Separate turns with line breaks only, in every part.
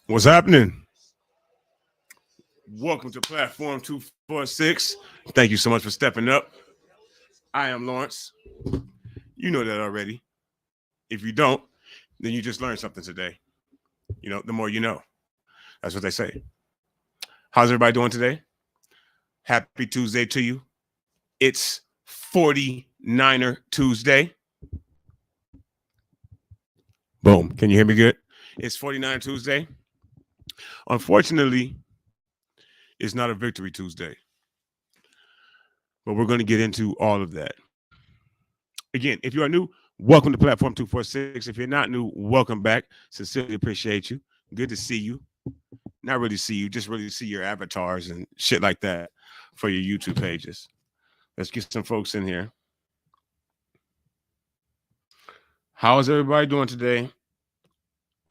What's happening? Welcome to Platform 246. Thank you so much for stepping up. I am Lawrence. You know that already. If you don't, then you just learned something today. You know, the more you know. That's what they say. How's everybody doing today? Happy Tuesday to you. It's 49er Tuesday. Boom. Can you hear me good? It's 49er Tuesday. Unfortunately, it's not a Victory Tuesday. But we're going to get into all of that. Again, if you are new, welcome to Platform 246. If you're not new, welcome back. Sincerely appreciate you. Good to see you. Not really see you, just really see your avatars and shit like that for your YouTube pages. Let's get some folks in here. How is everybody doing today?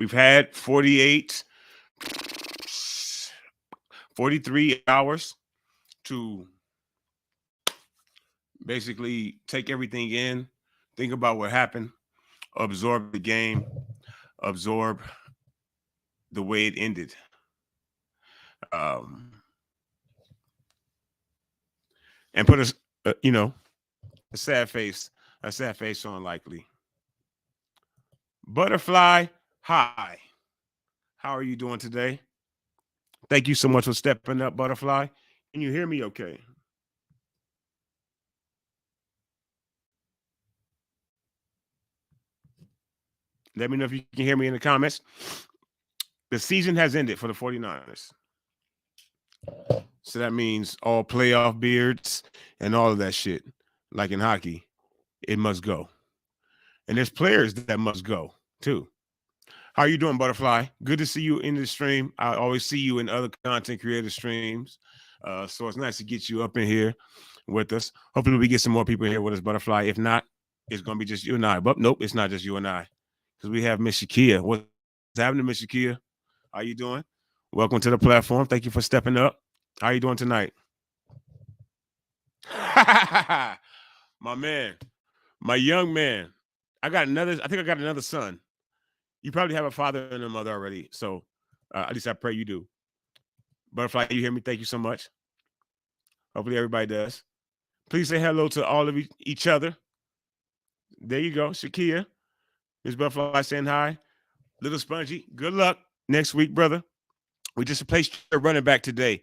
We've had 43 hours to basically take everything in, think about what happened, absorb the game, absorb the way it ended. And put a sad face on likely. Butterfly, hi. How are you doing today? Thank you so much for stepping up, Butterfly. Can you hear me okay? Let me know if you can hear me in the comments. The season has ended for the 49ers. So that means all playoff beards and all of that shit, like in hockey, it must go. And there's players that must go too. How are you doing, Butterfly? Good to see you in the stream. I always see you in other content creator streams. So it's nice to get you up in here with us. Hopefully we get some more people here with us, Butterfly. If not, it's going to be just you and I. But nope, it's not just you and I. Because we have Miss Shakia. What's happening, Miss Shakia? How you doing? Welcome to the platform. Thank you for stepping up. How you doing tonight? My man, my young man. I think I got another son. You probably have a father and a mother already. So at least I pray you do. Butterfly, you hear me? Thank you so much. Hopefully everybody does. Please say hello to all of each other. There you go. Shakia. Miss Butterfly saying hi. Little Spongy, good luck next week, brother. We just replaced your running back today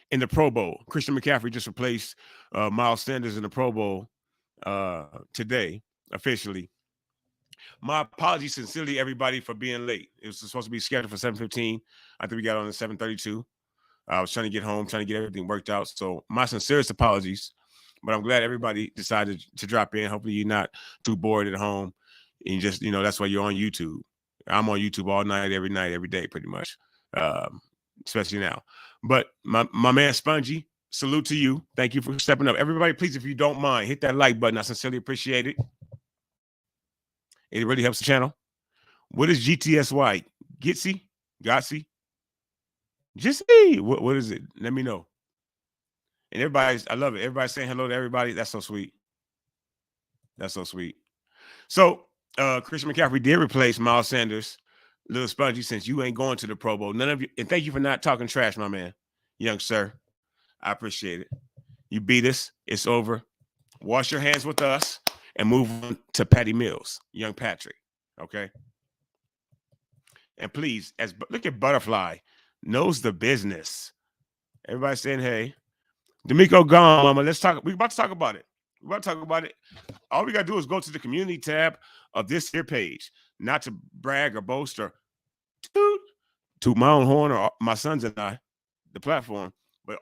in the Pro Bowl. Christian McCaffrey just replaced Miles Sanders in the Pro Bowl today, officially. My apologies sincerely, everybody, for being late. It was supposed to be scheduled for 7:15. I think we got on at 7:32. I was trying to get home, trying to get everything worked out. So my sincerest apologies. But I'm glad everybody decided to drop in. Hopefully you're not too bored at home. And you just, that's why you're on YouTube. I'm on YouTube all night, every day, pretty much, especially now. But my man Spongy, salute to you. Thank you for stepping up. Everybody, please, if you don't mind, hit that like button. I sincerely appreciate it. It really helps the channel. What is GTSY? Gitsy? Gotsy? Jissy? What is it? Let me know. And I love it. Everybody's saying hello to everybody. That's so sweet. That's so sweet. So Christian McCaffrey did replace Miles Sanders. Little Spongy, since you ain't going to the Pro Bowl. None of you, and thank you for not talking trash, my man. Young sir. I appreciate it. You beat us. It's over. Wash your hands with us and move on to Patty Mills, young Patrick. Okay. And please, look at Butterfly, knows the business. Everybody saying, hey. D'Amico gone, mama. Let's talk. We're about to talk about it. All we got to do is go to the community tab of this here page. Not to brag or boast or toot my own horn or my sons and I, the platform. But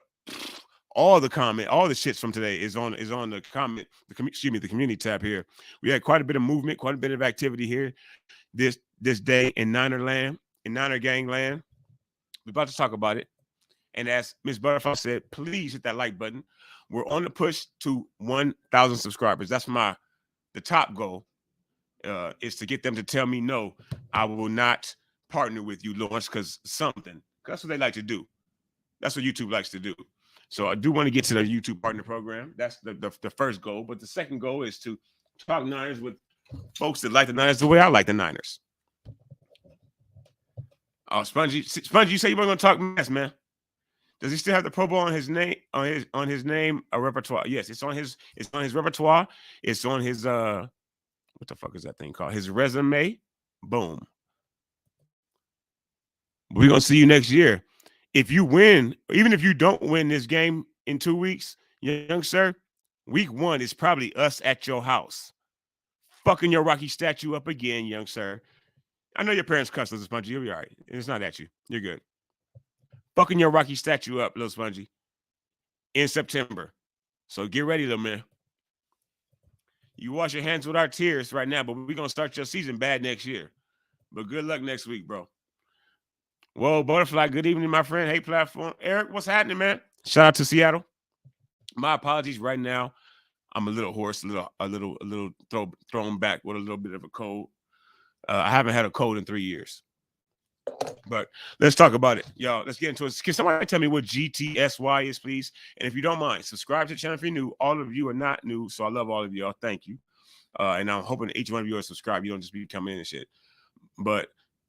all the shits from today is on the the community tab here. We had quite a bit of movement, quite a bit of activity here this day in Niner land, in Niner gang land. We're about to talk about it. And as Ms. Butterfly said, please hit that like button. We're on the push to 1,000 subscribers. That's the top goal is to get them to tell me, no, I will not partner with you, Lawrence, because something. That's what they like to do. That's what YouTube likes to do. So I do want to get to the YouTube partner program. That's the first goal. But the second goal is to Talk Niners with folks that like the Niners the way I like the Niners. Oh, Spongy, you say you weren't going to talk mess, man. Does he still have the Pro Bowl on his name on his name repertoire? Yes, it's on his repertoire. It's on his what the fuck is that thing called? His resume. Boom. We're gonna see you next year. If you win, even if you don't win this game in 2 weeks, young sir, week 1 is probably us at your house, fucking your Rocky statue up again, young sir. I know your parents cuss, little Spongy. You'll be all right. It's not at you. You're good. Fucking your Rocky statue up, little Spongy, in September. So get ready, little man. You wash your hands with our tears right now, but we're going to start your season bad next year. But good luck next week, bro. Whoa, Butterfly, good evening, my friend. Hey, platform. Eric, what's happening, man? Shout out to Seattle. My apologies right now. I'm a little hoarse, a little thrown back with a little bit of a cold. I haven't had a cold in 3 years. But let's talk about it, y'all. Let's get into it. Can somebody tell me what GTSY is, please? And if you don't mind, subscribe to the channel if you're new. All of you are not new, so I love all of y'all. Thank you. And I'm hoping each one of you are subscribed. You don't just be coming in and shit. But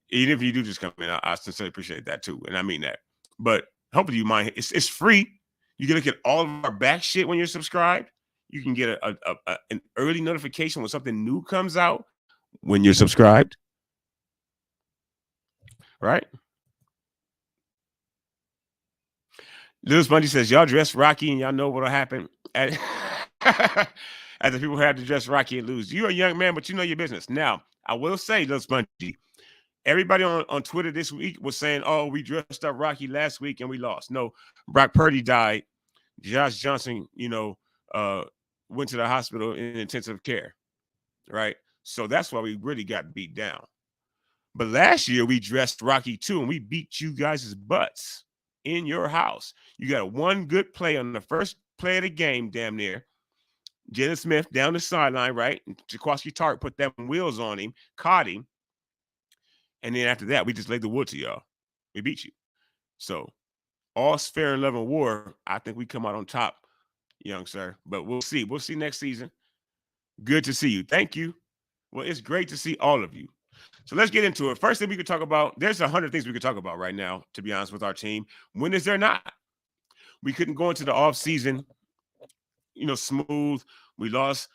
even if you do just come in, I sincerely appreciate that too, and I mean that. But hopefully you mind. It's free. You can look at all of our back shit when you're subscribed. You can get an early notification when something new comes out when you're subscribed. Right? Little Spongy says, y'all dress Rocky and y'all know what'll happen as the people have to dress Rocky and lose. You're a young man, but you know your business. Now, I will say, Little Spongy, everybody on Twitter this week was saying, oh, we dressed up Rocky last week and we lost. No, Brock Purdy died. Josh Johnson, went to the hospital in intensive care. Right? So that's why we really got beat down. But last year we dressed Rocky too, and we beat you guys' butts in your house. You got one good play on the first play of the game, damn near. Jalen Smith down the sideline, right? Jaquaski Tartt put them wheels on him, caught him. And then after that, we just laid the wood to y'all. We beat you. So all's fair in love and war. I think we come out on top, young sir. But we'll see. We'll see next season. Good to see you. Thank you. Well, it's great to see all of you. So let's get into it. First thing we could talk about, there's 100 things we could talk about right now, to be honest, with our team. When is there not? We couldn't go into the offseason, smooth. We lost.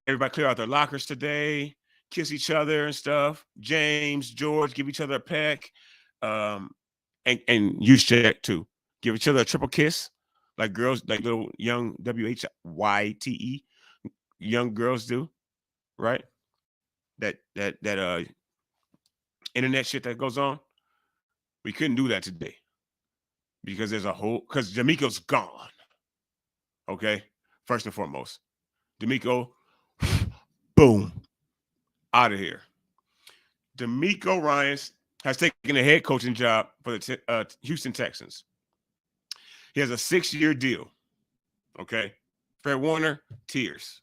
Everybody clear out their lockers today, kiss each other and stuff. James, George, give each other a peck. And use check too. Give each other a triple kiss, like girls, like little young WHYTE young girls do, right? That internet shit that goes on. We couldn't do that today because because D'Amico's gone. Okay, first and foremost, D'Amico, boom, out of here. DeMeco Ryans has taken a head coaching job for the Houston Texans. He has a 6-year deal. Okay, Fred Warner, tears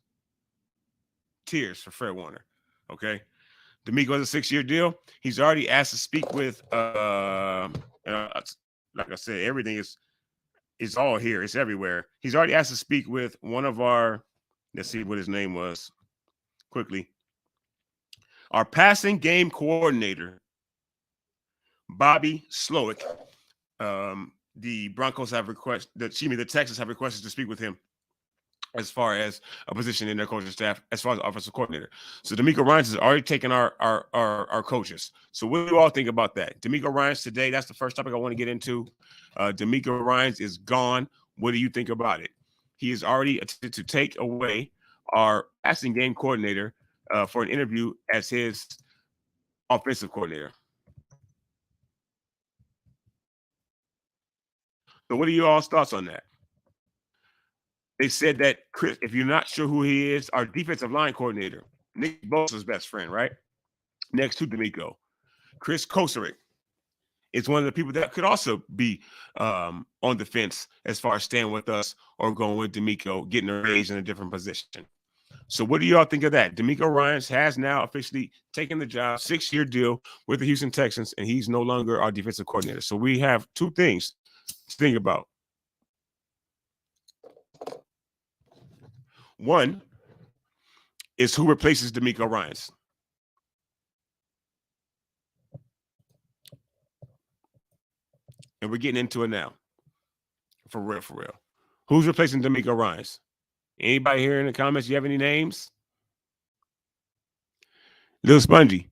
for Fred Warner. Okay. DeMeco has a 6-year deal. He's already asked to speak with, like I said, everything is all here. It's everywhere. He's already asked to speak with one of our, let's see what his name was quickly. Our passing game coordinator, Bobby Slowick. The Broncos have the Texans have requested to speak with him as far as a position in their coaching staff, as far as offensive coordinator. So DeMeco Ryans has already taken our coaches. So what do you all think about that? DeMeco Ryans today, that's the first topic I want to get into. DeMeco Ryans is gone. What do you think about it? He has already attempted to take away our passing game coordinator for an interview as his offensive coordinator. So what are you all's thoughts on that? They said that Chris, if you're not sure who he is, our defensive line coordinator, Nick Bosa's best friend, right? Next to DeMeco. Chris Kocurek is one of the people that could also be on the fence as far as staying with us or going with DeMeco, getting a raise in a different position. So what do y'all think of that? DeMeco Ryans has now officially taken the job, 6-year deal with the Houston Texans, and he's no longer our defensive coordinator. So we have two things to think about. One, is who replaces D'Amico Ryans. And we're getting into it now. For real, for real. Who's replacing D'Amico Ryans? Anybody here in the comments? You have any names? Lil Spongy.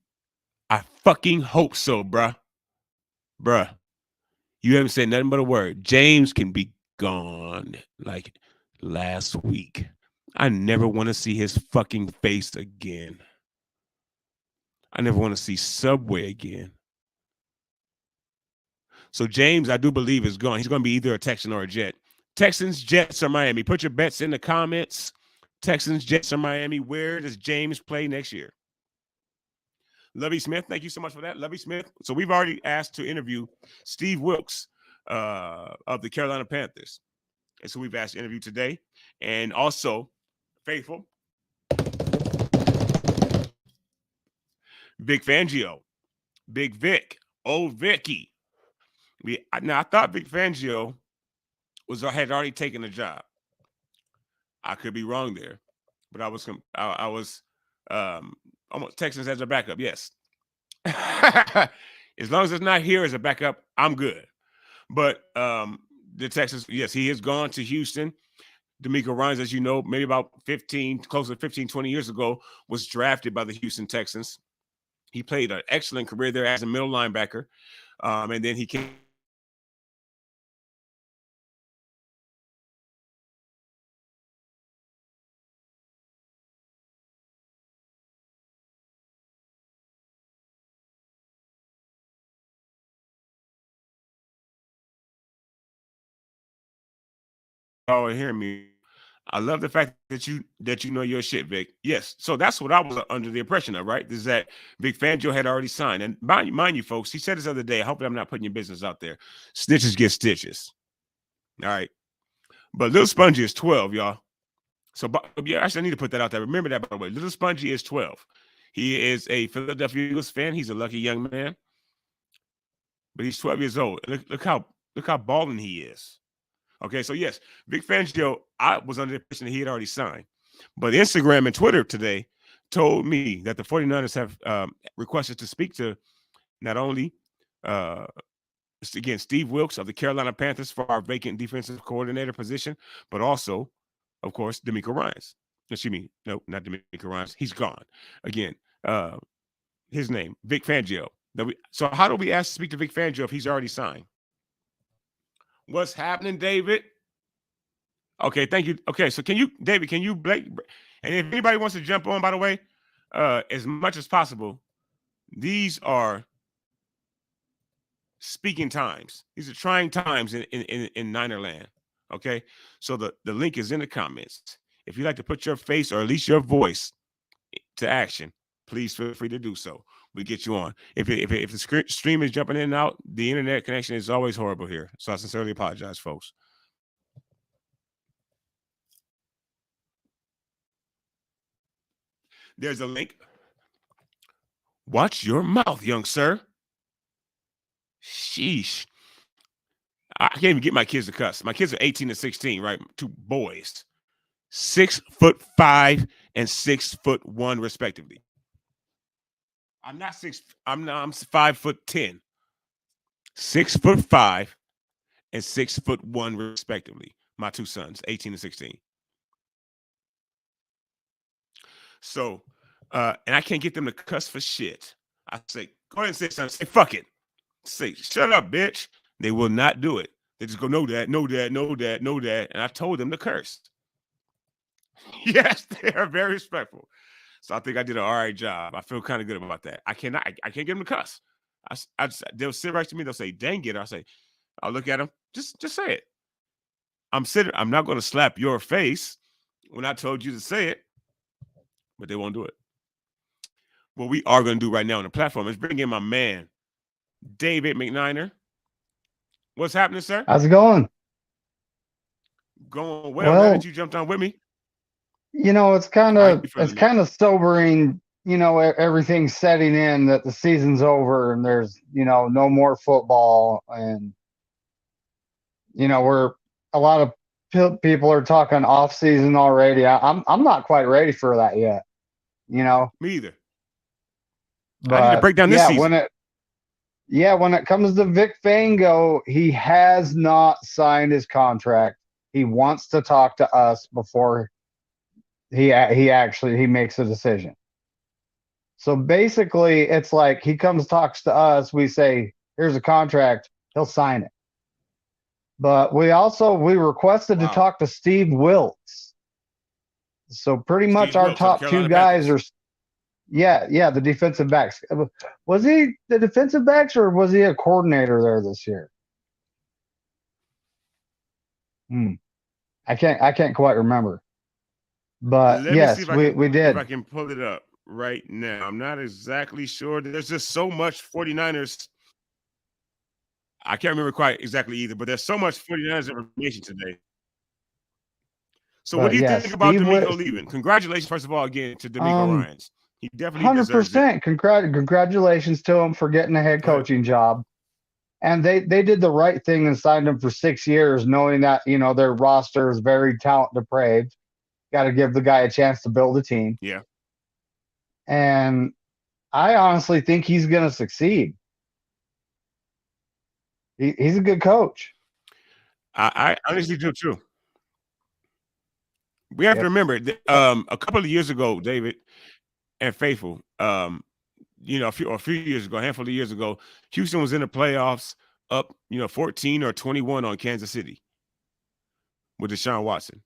I fucking hope so, bruh. Bruh. You haven't said nothing but a word. James can be gone like last week. I never want to see his fucking face again. I never want to see Subway again. So James, I do believe, is gone. He's going to be either a Texan or a Jet. Texans, Jets, or Miami. Put your bets in the comments. Texans, Jets, or Miami. Where does James play next year? Lovey Smith, thank you so much for that. Lovey Smith. So we've already asked to interview Steve Wilks of the Carolina Panthers. And so we've asked to interview today. And also, Faithful, Vic Fangio, Big Vic, Old Vicky. Now, I thought Vic Fangio had already taken the job. I could be wrong there, but I was almost Texans as a backup. Yes, as long as it's not here as a backup, I'm good. But the Texans, yes, he has gone to Houston. D'Amico Ryans, as you know, maybe about 20 years ago, was drafted by the Houston Texans. He played an excellent career there as a middle linebacker, and then he came. Oh, hear me. I love the fact that you know your shit, Vic. Yes. So that's what I was under the impression of, right? Is that Vic Fangio had already signed. And mind you, folks, he said this other day. I hope I'm not putting your business out there. Snitches get stitches. All right. But Little Spongy is 12, y'all. So yeah, actually, I need to put that out there. Remember that, by the way. Little Spongy is 12. He is a Philadelphia Eagles fan. He's a lucky young man. But he's 12 years old. Look how balling he is. Okay, so yes, Vic Fangio, I was under the impression that he had already signed. But Instagram and Twitter today told me that the 49ers have requested to speak to not only, again, Steve Wilks of the Carolina Panthers for our vacant defensive coordinator position, but also, of course, D'Amico Ryans. Excuse me, no, not D'Amico Ryans. He's gone. Again, his name, Vic Fangio. So how do we ask to speak to Vic Fangio if he's already signed? What's happening, David? Okay, thank you. Okay, so David, can you Blake? And if anybody wants to jump on, by the way, as much as possible, these are speaking times. These are trying times in Niner land. Okay, so the link is in the comments. If you'd like to put your face or at least your voice to action, please feel free to do so. We get you on. If the stream is jumping in and out, the internet connection is always horrible here. So I sincerely apologize, folks. There's a link. Watch your mouth, young sir. Sheesh. I can't even get my kids to cuss. My kids are 18 and 16, right? Two boys. 6'5" and 6'1", respectively. I'm 5'10". 6'5" and 6'1", respectively. My two sons, 18 and 16. So, and I can't get them to cuss for shit. I say, go ahead and say something. Say, fuck it. Say, shut up, bitch. They will not do it. They just go, no, dad, no, dad, no, dad, no, dad. And I told them to curse. Yes, they are very respectful. So I think I did an all right job. I feel kind of good about that. I can't get them to cuss. They'll sit right to me. They'll say, dang it. I'll look at them. Just say it. I'm not going to slap your face when I told you to say it, but they won't do it. What we are going to do right now on the platform is bring in my man, David McNiner. What's happening, sir?
How's it going?
Going well. Now that you jumped on with me.
You know, it's kind of sobering. You know, everything's setting in that the season's over and there's, you know, no more football, and you know, a lot of people are talking off season already. I'm not quite ready for that yet. you know.
Me either.
But
I need to break down this season.
when it comes to Vic Fangio, he has not signed his contract. He wants to talk to us before he makes a decision. So basically, it's like he talks to us. We say, "Here's a contract." He'll sign it. But we requested to talk to Steve Wilks. So pretty much our top two guys are, the defensive backs. Was he the defensive backs or was he a coordinator there this year? I can't quite remember. But yes, we did.
If I can pull it up right now. I'm not exactly sure. There's just so much 49ers. I can't remember quite exactly either, but there's so much 49ers information today. So what do you think about DeMeco leaving? Congratulations, first of all, again, to DeMeco Ryans. He definitely 100%.
Congratulations to him for getting a head coaching job. And they did the right thing and signed him for 6 years, knowing that, their roster is very talent depraved. Got to give the guy a chance to build a team.
Yeah.
And I honestly think he's going to succeed. He's a good coach.
I honestly do too. We have to remember that, a couple of years ago, David and Faithful, a few years ago, a handful of years ago, Houston was in the playoffs up, 14 or 21 on Kansas City with Deshaun Watson.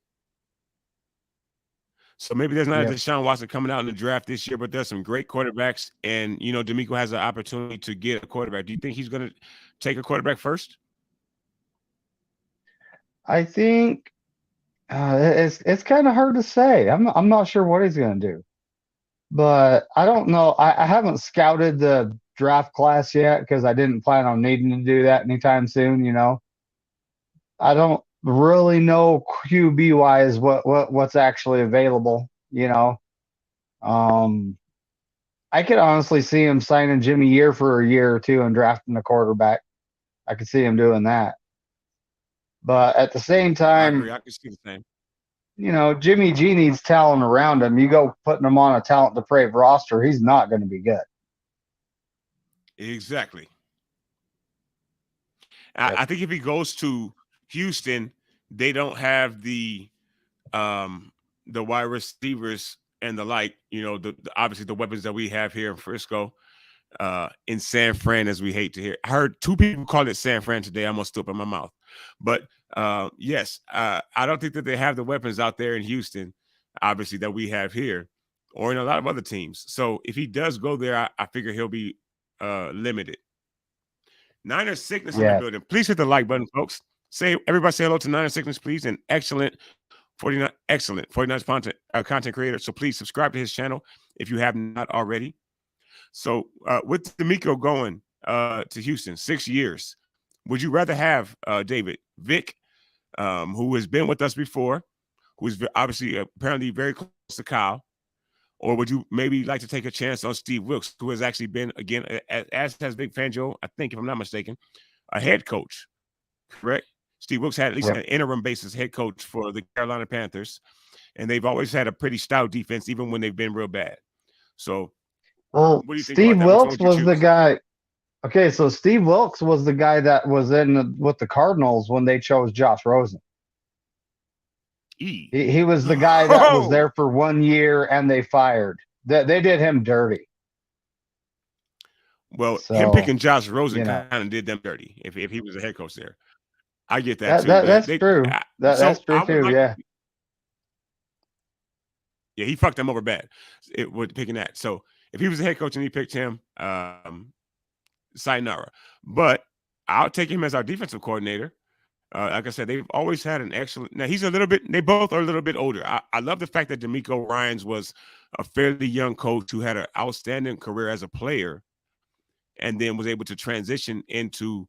So maybe there's not a Deshaun Watson coming out in the draft this year, but there's some great quarterbacks. And, DeMeco has an opportunity to get a quarterback. Do you think he's going to take a quarterback first?
I think it's kind of hard to say. I'm not sure what he's going to do. But I don't know. I haven't scouted the draft class yet because I didn't plan on needing to do that anytime soon, I don't really know QB wise what's actually available, I could honestly see him signing Jimmy Year for a year or two and drafting a quarterback. I could see him doing that. But at the same time,
I can see the same.
Jimmy G needs talent around him. You go putting him on a talent depraved roster, he's not going to be good.
Exactly. I think if he goes to Houston, they don't have the wide receivers and the like, obviously the weapons that we have here in Frisco, in San Fran, as we hate to hear. I heard 2 people call it San Fran today. I almost threw up in my mouth. But yes, I don't think that they have the weapons out there in Houston, obviously, that we have here or in a lot of other teams. So if he does go there, I figure he'll be limited. Niner Sickness in the building. Please hit the like button, folks. Everybody say hello to Niner Sickness, please. And excellent 49ers content creator. So please subscribe to his channel if you have not already. So with DeMeco going to Houston, 6 years, would you rather have David Vic, who has been with us before, who's obviously apparently very close to Kyle, or would you maybe like to take a chance on Steve Wilks, who has actually been, again, as has Vic Fangio, I think, if I'm not mistaken, a head coach, correct? Steve Wilks had at least an interim basis head coach for the Carolina Panthers, and they've always had a pretty stout defense, even when they've been real bad. So,
what do you think Steve Wilks was the guy. Okay, so Steve Wilks was the guy that was with the Cardinals when they chose Josh Rosen. He was the guy that was there for 1 year and they fired. They did him dirty.
Well, him picking Josh Rosen kind of did them dirty if he was a head coach there. I get that too.
That's true. That's true too, yeah.
Yeah, he fucked them over bad with picking that. So if he was a head coach and he picked him, sayonara. But I'll take him as our defensive coordinator. Like I said, they've always had an excellent. Now they both are a little bit older. I love the fact that DeMeco Ryans was a fairly young coach who had an outstanding career as a player, and then was able to transition into,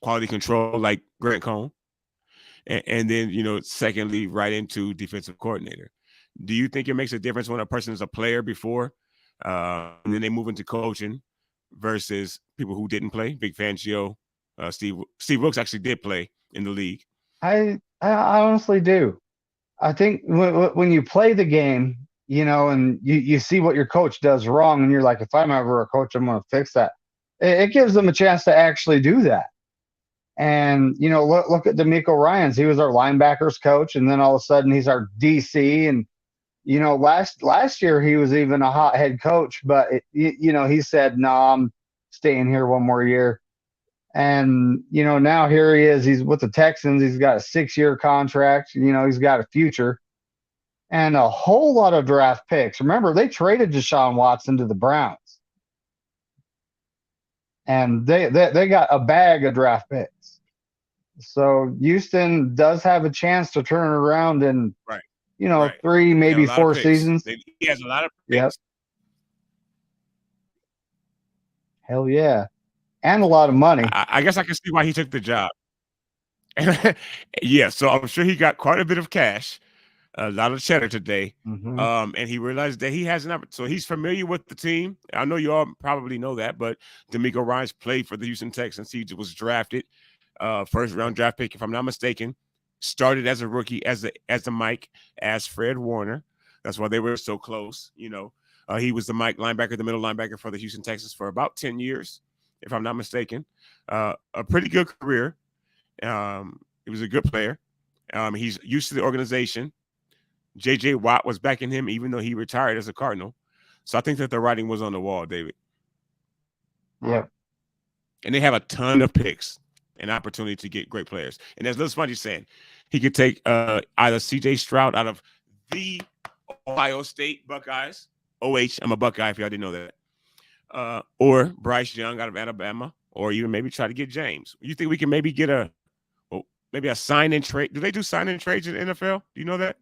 quality control like Grant Cohn, and then secondly, right into defensive coordinator. Do you think it makes a difference when a person is a player before, and then they move into coaching, versus people who didn't play? Vic Fangio. Steve Wilks actually did play in the league.
I honestly do. I think when you play the game, and you see what your coach does wrong, and you're like, if I'm ever a coach, I'm going to fix that. It gives them a chance to actually do that. And look at DeMeco Ryans. He was our linebackers coach, and then all of a sudden he's our DC. And last year he was even a hot head coach, but he said, "No, I'm staying here one more year." And now here he is. He's with the Texans. He's got a 6-year contract. He's got a future and a whole lot of draft picks. Remember, they traded Deshaun Watson to the Browns, and they got a bag of draft picks. So Houston does have a chance to turn it around in,
right.
3, maybe 4 seasons.
He has a lot of picks.
Yep. Hell yeah. And a lot of money.
I guess I can see why he took the job. Yeah, so I'm sure he got quite a bit of cash, a lot of cheddar today.
Mm-hmm.
And he realized that he has an opportunity. So he's familiar with the team. I know you all probably know that, but DeMeco Ryans played for the Houston Texans. He was drafted, first round draft pick, if I'm not mistaken. Started as a rookie, as a Mike, as Fred Warner. That's why they were so close. He was the Mike linebacker, the middle linebacker for the Houston Texans for about 10 years, if I'm not mistaken. A pretty good career. He was a good player. He's used to the organization. J.J. Watt was backing him, even though he retired as a Cardinal. So I think that the writing was on the wall, David.
Yeah.
And they have a ton of picks and opportunity to get great players. And as Lil Spongy saying, he could take either C.J. Stroud out of the Ohio State Buckeyes. OH, I'm a Buckeye if y'all didn't know that. Or Bryce Young out of Alabama, or even maybe try to get James. You think we can maybe get maybe a sign and trade? Do they do sign and trades in the NFL? Do you know that?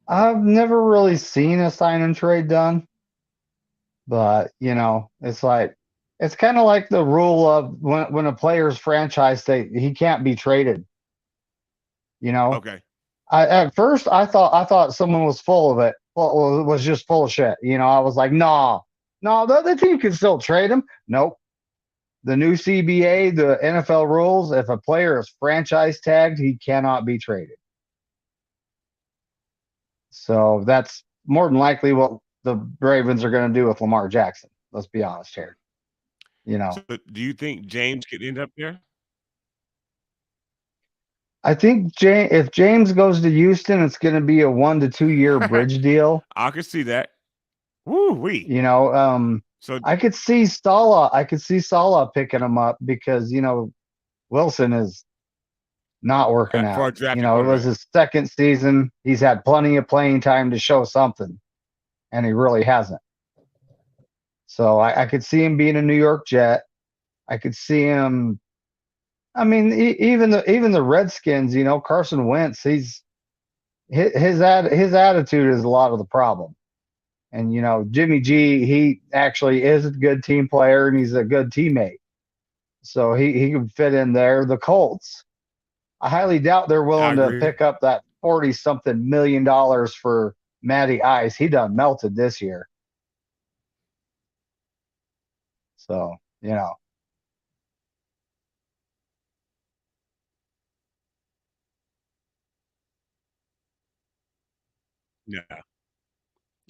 I've never really seen a sign and trade done, but it's kind of like the rule of when a player's franchise he can't be traded.
Okay.
At first I thought someone was full of it. Well, it was just full of shit. I was like, no, the team can still trade him. Nope. The new CBA, the NFL rules, if a player is franchise tagged, he cannot be traded. So that's more than likely what the Ravens are going to do with Lamar Jackson. Let's be honest here.
So do you think James could end up there?
I think if James goes to Houston, it's going to be a 1 to 2 year bridge deal.
I could see that. Woo-wee.
So I could see Saleh. I could see Saleh picking him up because Wilson is not working out. It was his second season. He's had plenty of playing time to show something, and he really hasn't. So I could see him being a New York Jet. I could see him. I mean, even the Redskins. Carson Wentz. His attitude is a lot of the problem. And Jimmy G, he actually is a good team player and he's a good teammate. So he can fit in there. The Colts, I highly doubt they're willing to pick up that $40-something million for Matty Ice. He done melted this year. So,
Yeah.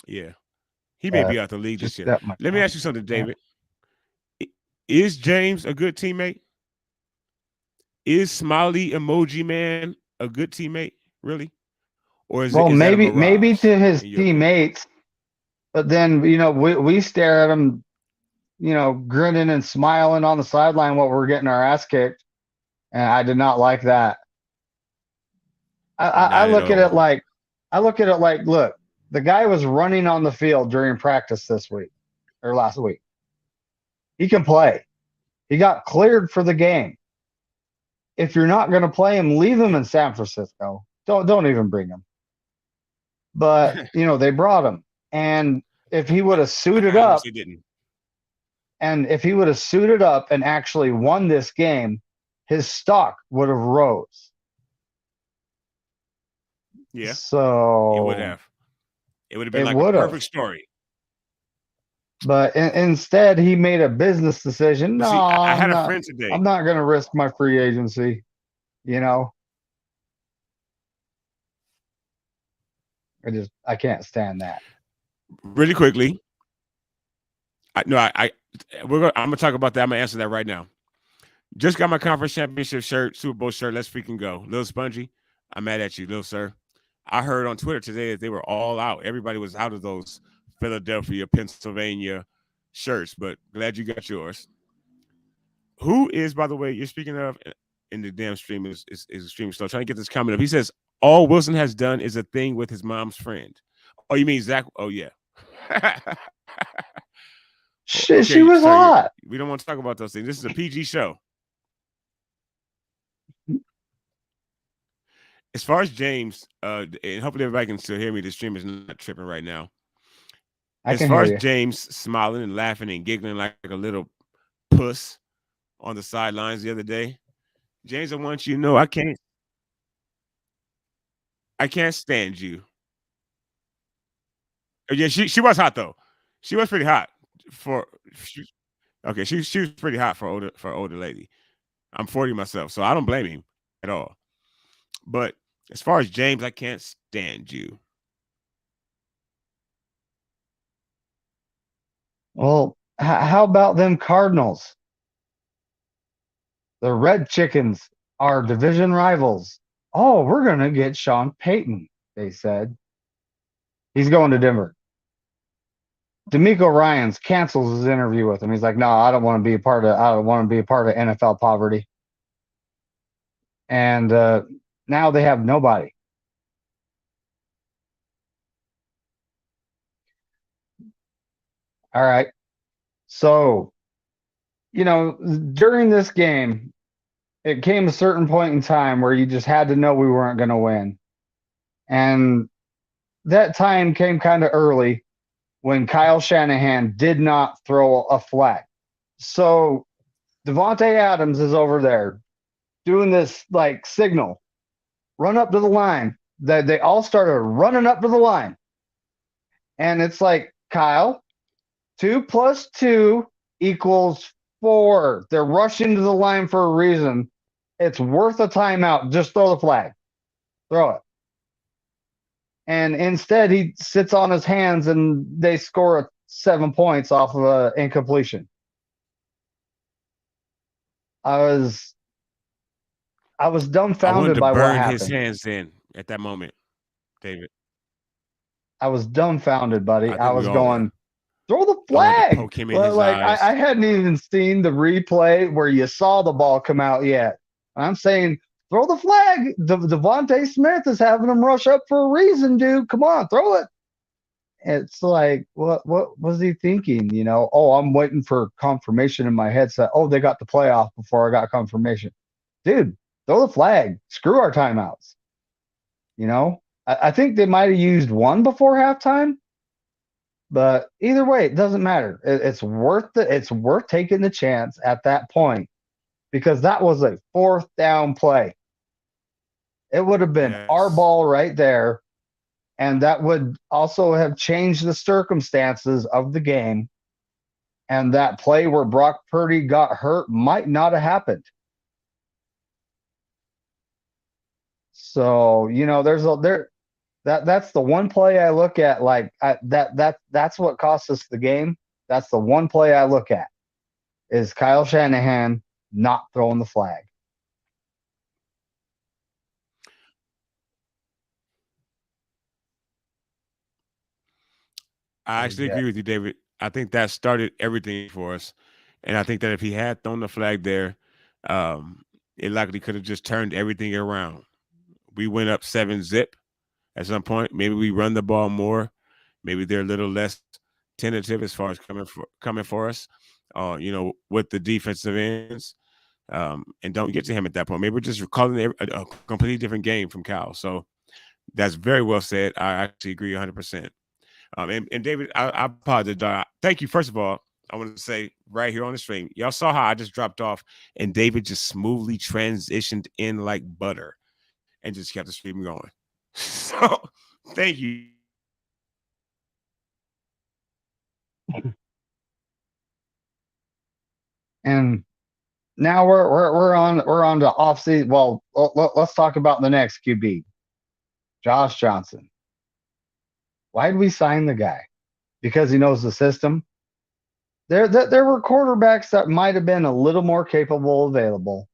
Yeah. He may be out the league this year. Let me ask you something, David. Is James a good teammate? Is Smiley Emoji Man a good teammate, really? Or is
maybe to his teammates, but then we stare at him, grinning and smiling on the sideline while we're getting our ass kicked, and I did not like that. I look at it like, look, the guy was running on the field during practice this week or last week. He can play. He got cleared for the game. If you're not going to play him, leave him in San Francisco. Don't even bring him. But they brought him, and if he would have suited up,
he didn't.
And if he would have suited up and actually won this game, his stock would have rose.
Yeah.
So
it would have. It would have been like a perfect story.
But instead, he made a business decision. No,
I had a friend today.
I'm not going to risk my free agency. I can't stand that.
Really quickly, I'm gonna talk about that. I'm gonna answer that right now. Just got my conference championship shirt, Super Bowl shirt. Let's freaking go, Little Spongy. I'm mad at you, little sir. I heard on Twitter today that they were all out. Everybody was out of those Philadelphia, Pennsylvania shirts, but glad you got yours. Who is, by the way, you're speaking of in the damn stream is streaming slow. Trying to get this comment up. He says all Wilson has done is a thing with his mom's friend. Oh, you mean Zach? Oh yeah.
She was hot.
We don't want to talk about those things. This is a PG show. As far as James, and hopefully everybody can still hear me. The stream is not tripping right now. As far as James smiling and laughing and giggling like a little puss on the sidelines the other day, James, I want you to know I can't stand you. Yeah, she was hot though. She was pretty hot she was pretty hot for older lady. I'm 40 myself, so I don't blame him at all. But as far as James, I can't stand you.
Well, how about them Cardinals? The Red Chickens are division rivals. Oh, we're going to get Sean Payton, they said. He's going to Denver. DeMeco Ryans cancels his interview with him. He's like, no, I don't want to be a part of NFL poverty. And now they have nobody. All right. So, during this game, it came a certain point in time where you just had to know we weren't going to win. And that time came kind of early when Kyle Shanahan did not throw a flag. So Davante Adams is over there doing this signal, run up to the line. That they all started running up to the line. And it's like, Kyle, 2 + 2 = 4. They're rushing to the line for a reason. It's worth a timeout. Just throw the flag. Throw it. And instead, he sits on his hands and they score 7 points off of an incompletion. I was dumbfounded by what happened.
I wanted to burn his hands in at that moment, David.
I was dumbfounded, buddy. I was going, throw the flag.
Poke him in his eyes.
I hadn't even seen the replay where you saw the ball come out yet. I'm saying, throw the flag. Devontae Smith is having him rush up for a reason, dude. Come on, throw it. It's like, what was he thinking? Oh, I'm waiting for confirmation in my headset. Oh, they got the playoff before I got confirmation. Dude, throw the flag. Screw our timeouts. I think they might have used one before halftime. But either way, it doesn't matter. It's worth taking the chance at that point, because that was a 4th down play. It would have been our ball right there, and that would also have changed the circumstances of the game. And that play where Brock Purdy got hurt might not have happened. So, that's the one play I look at. That's what cost us the game. That's the one play I look at, is Kyle Shanahan not throwing the flag.
I actually agree with you, David. I think that started everything for us. And I think that if he had thrown the flag there, it likely could have just turned everything around. We went up 7-0 at some point. Maybe we run the ball more. Maybe they're a little less tentative as far as coming for us, with the defensive ends, and don't get to him at that point. Maybe we're just calling it a completely different game from Cal. So that's very well said. I actually agree 100%. And David, I apologize. Thank you. First of all, I want to say right here on the stream, y'all saw how I just dropped off and David just smoothly transitioned in like butter and just kept the stream going. So thank you.
And now we're on to offseason. Well, let's talk about the next QB, Josh Johnson. Why'd we sign the guy? Because he knows the system. There were quarterbacks that might have been a little more capable available,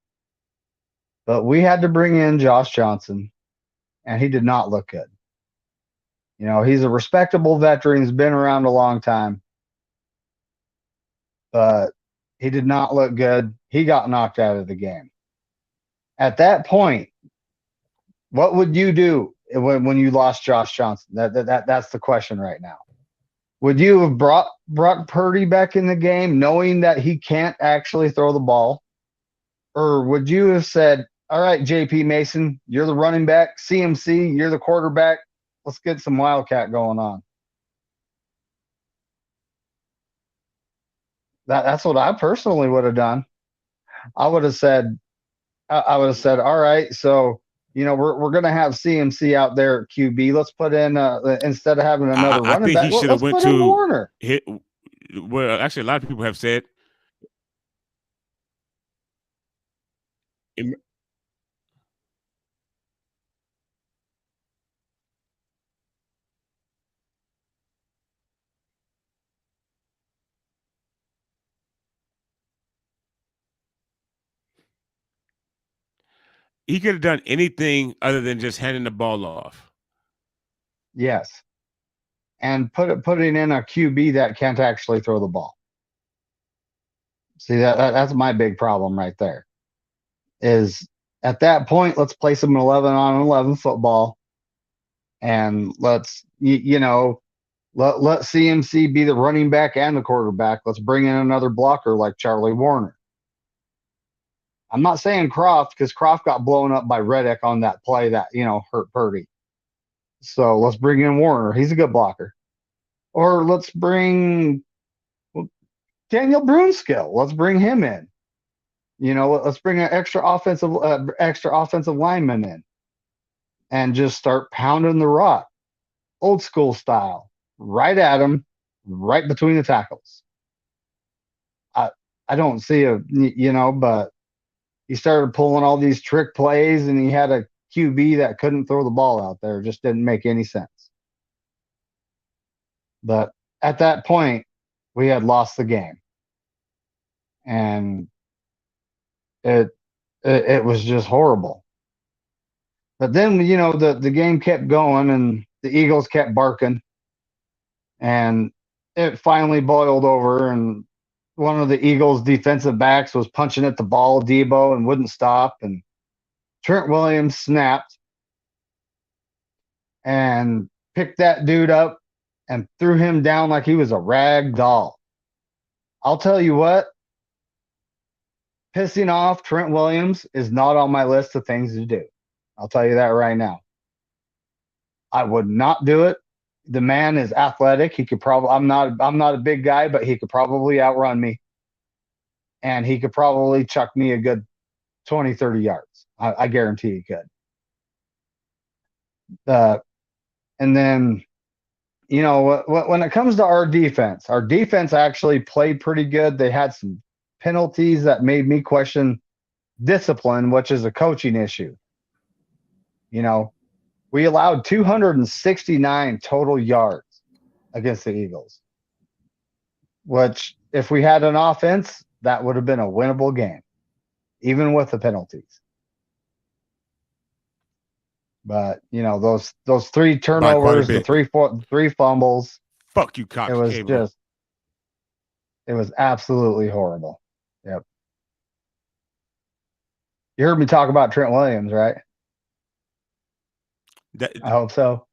but we had to bring in Josh Johnson, and he did not look good. You know, he's a respectable veteran. He's been around a long time, but he did not look good. He got knocked out of the game. At that point, what would you do when you lost Josh Johnson? That's the question right now. Would you have brought Brock Purdy back in the game knowing that he can't actually throw the ball? Or would you have said, all right, JP Mason, you're the running back. CMC, you're the quarterback. Let's get some Wildcat going on. That's what I personally would have done. I would have said, all right, so you know we're going to have CMC out there at QB. Let's put in instead of having another running back.
I think he should have went to
Warner.
Well, actually, a lot of people have said. He could have done anything other than just handing the ball off.
Yes. And putting in a QB that can't actually throw the ball. See, that's my big problem right there. Is at that point, let's play some 11-on-11 football, and let's let CMC be the running back and the quarterback. Let's bring in another blocker like Charlie Warner. I'm not saying Croft, because Croft got blown up by Reddick on that play that hurt Purdy. So let's bring in Warner. He's a good blocker. Or let's bring Daniel Brunskill. Let's bring him in. Let's bring an extra offensive lineman in, and just start pounding the rock, old school style, right at him, right between the tackles. I don't see but he started pulling all these trick plays, and he had a QB that couldn't throw the ball out there. It just didn't make any sense. But at that point, we had lost the game, and it was just horrible. But then the game kept going, and the Eagles kept barking, and it finally boiled over, and one of the Eagles defensive backs was punching at the ball, Debo, and wouldn't stop, and Trent Williams snapped and picked that dude up and threw him down like he was a rag doll. I'll tell you what, pissing off Trent Williams is not on my list of things to do. I'll tell you that right now. I would not do it. The man is athletic. He could probably, I'm not a big guy, but he could probably outrun me. And he could probably chuck me a good 20, 30 yards. I guarantee he could. And then, when it comes to our defense actually played pretty good. They had some penalties that made me question discipline, which is a coaching issue. We allowed 269 total yards against the Eagles, which if we had an offense, that would have been a winnable game, even with the penalties. But those 3 turnovers, the three fumbles.
Fuck you, Cox.
It was absolutely horrible. Yep. You heard me talk about Trent Williams, right? I hope so.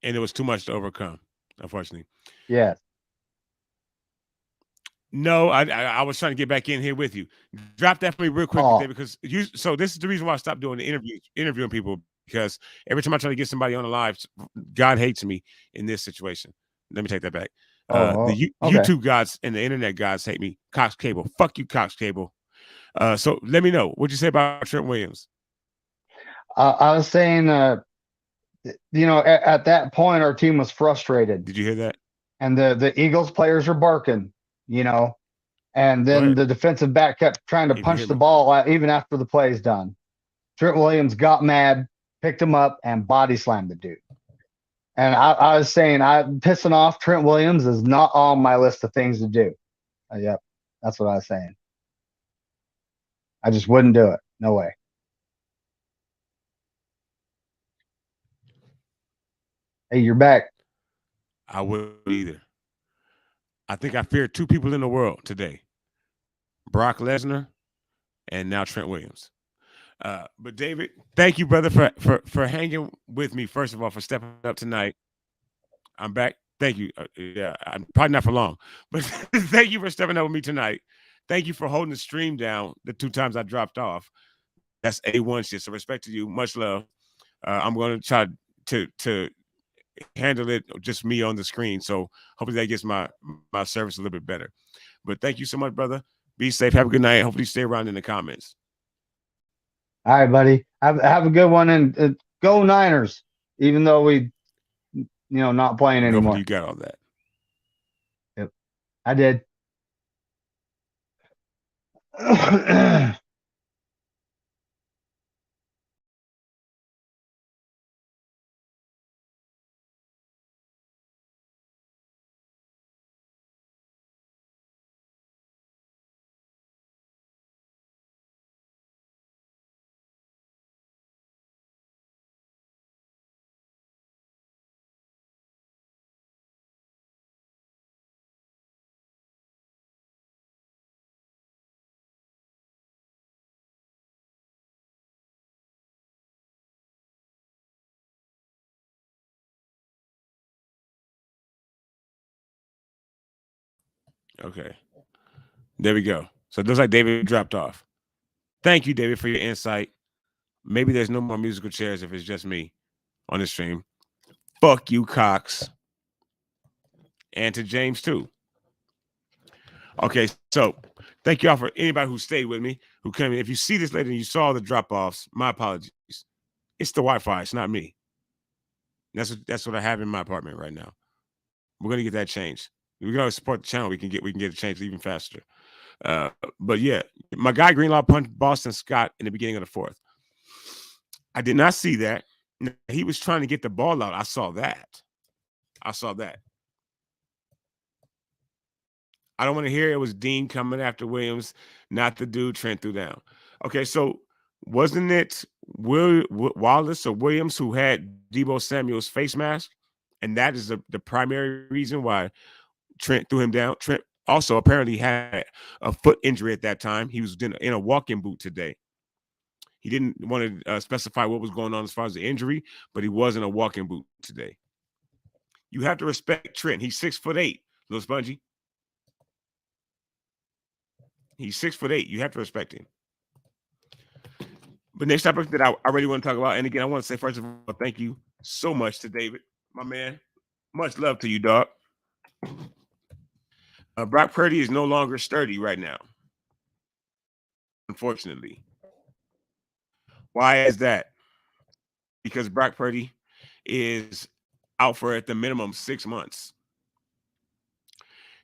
And it was too much to overcome, unfortunately.
Yes.
No, I was trying to get back in here with you. Drop that for me real quick, because so this is the reason why I stopped doing the interviewing people, because every time I try to get somebody on the live, God hates me in this situation. Let me take that back. The YouTube gods and the internet gods hate me. Cox Cable. Fuck you, Cox Cable. So let me know. What'd you say about Trent Williams?
I was saying, at that point, our team was frustrated.
Did you hear that?
And the Eagles players are barking, and then the defensive back kept trying to punch the ball out even after the play is done. Trent Williams got mad, picked him up, and body slammed the dude. And I was saying, pissing off Trent Williams is not on my list of things to do. Yep, that's what I was saying. I just wouldn't do it. No way. Hey, you're back.
I wouldn't either. I think I fear two people in the world today: Brock Lesnar and now Trent Williams. But David, thank you, brother, for hanging with me. First of all, for stepping up tonight. I'm back. Thank you. Yeah, I'm probably not for long, but thank you for stepping up with me tonight. Thank you for holding the stream down the 2 times I dropped off. That's A1 shit. So respect to you. Much love. I'm going to try to handle it just me on the screen. So hopefully that gets my service a little bit better. But thank you so much, brother. Be safe. Have a good night. Hopefully stay around in the comments.
All right, buddy. Have a good one, and go Niners. Even though we, not playing anymore.
You got all that.
Yep, I did.
Okay. There we go. So it looks like David dropped off. Thank you, David, for your insight. Maybe there's no more musical chairs if it's just me on the stream. Fuck you, Cox. And to James, too. Okay, so thank y'all for anybody who stayed with me, who came in. If you see this later and you saw the drop-offs, my apologies. It's the Wi-Fi. It's not me. That's what I have in my apartment right now. We're gonna get that changed. We're gonna support the channel. We can get it changed even faster. But yeah, my guy Greenlaw punched Boston Scott in the beginning of the 4th. I did not see that. He was trying to get the ball out. I saw that. I don't want to hear it was Dean coming after Williams, not the dude Trent threw down. Okay, so wasn't it Wallace or Williams who had Deebo Samuel's face mask? And that is the primary reason why Trent threw him down. Trent also apparently had a foot injury at that time. He was in a walking boot today. He didn't want to specify what was going on as far as the injury, but he was in a walking boot today. You have to respect Trent. He's 6'8", little spongy. He's 6'8". You have to respect him. But next topic that I really want to talk about, and again, I want to say first of all, thank you so much to David, my man. Much love to you, dog. Brock Purdy is no longer sturdy right now, unfortunately. Why is that? Because Brock Purdy is out for at the minimum 6 months.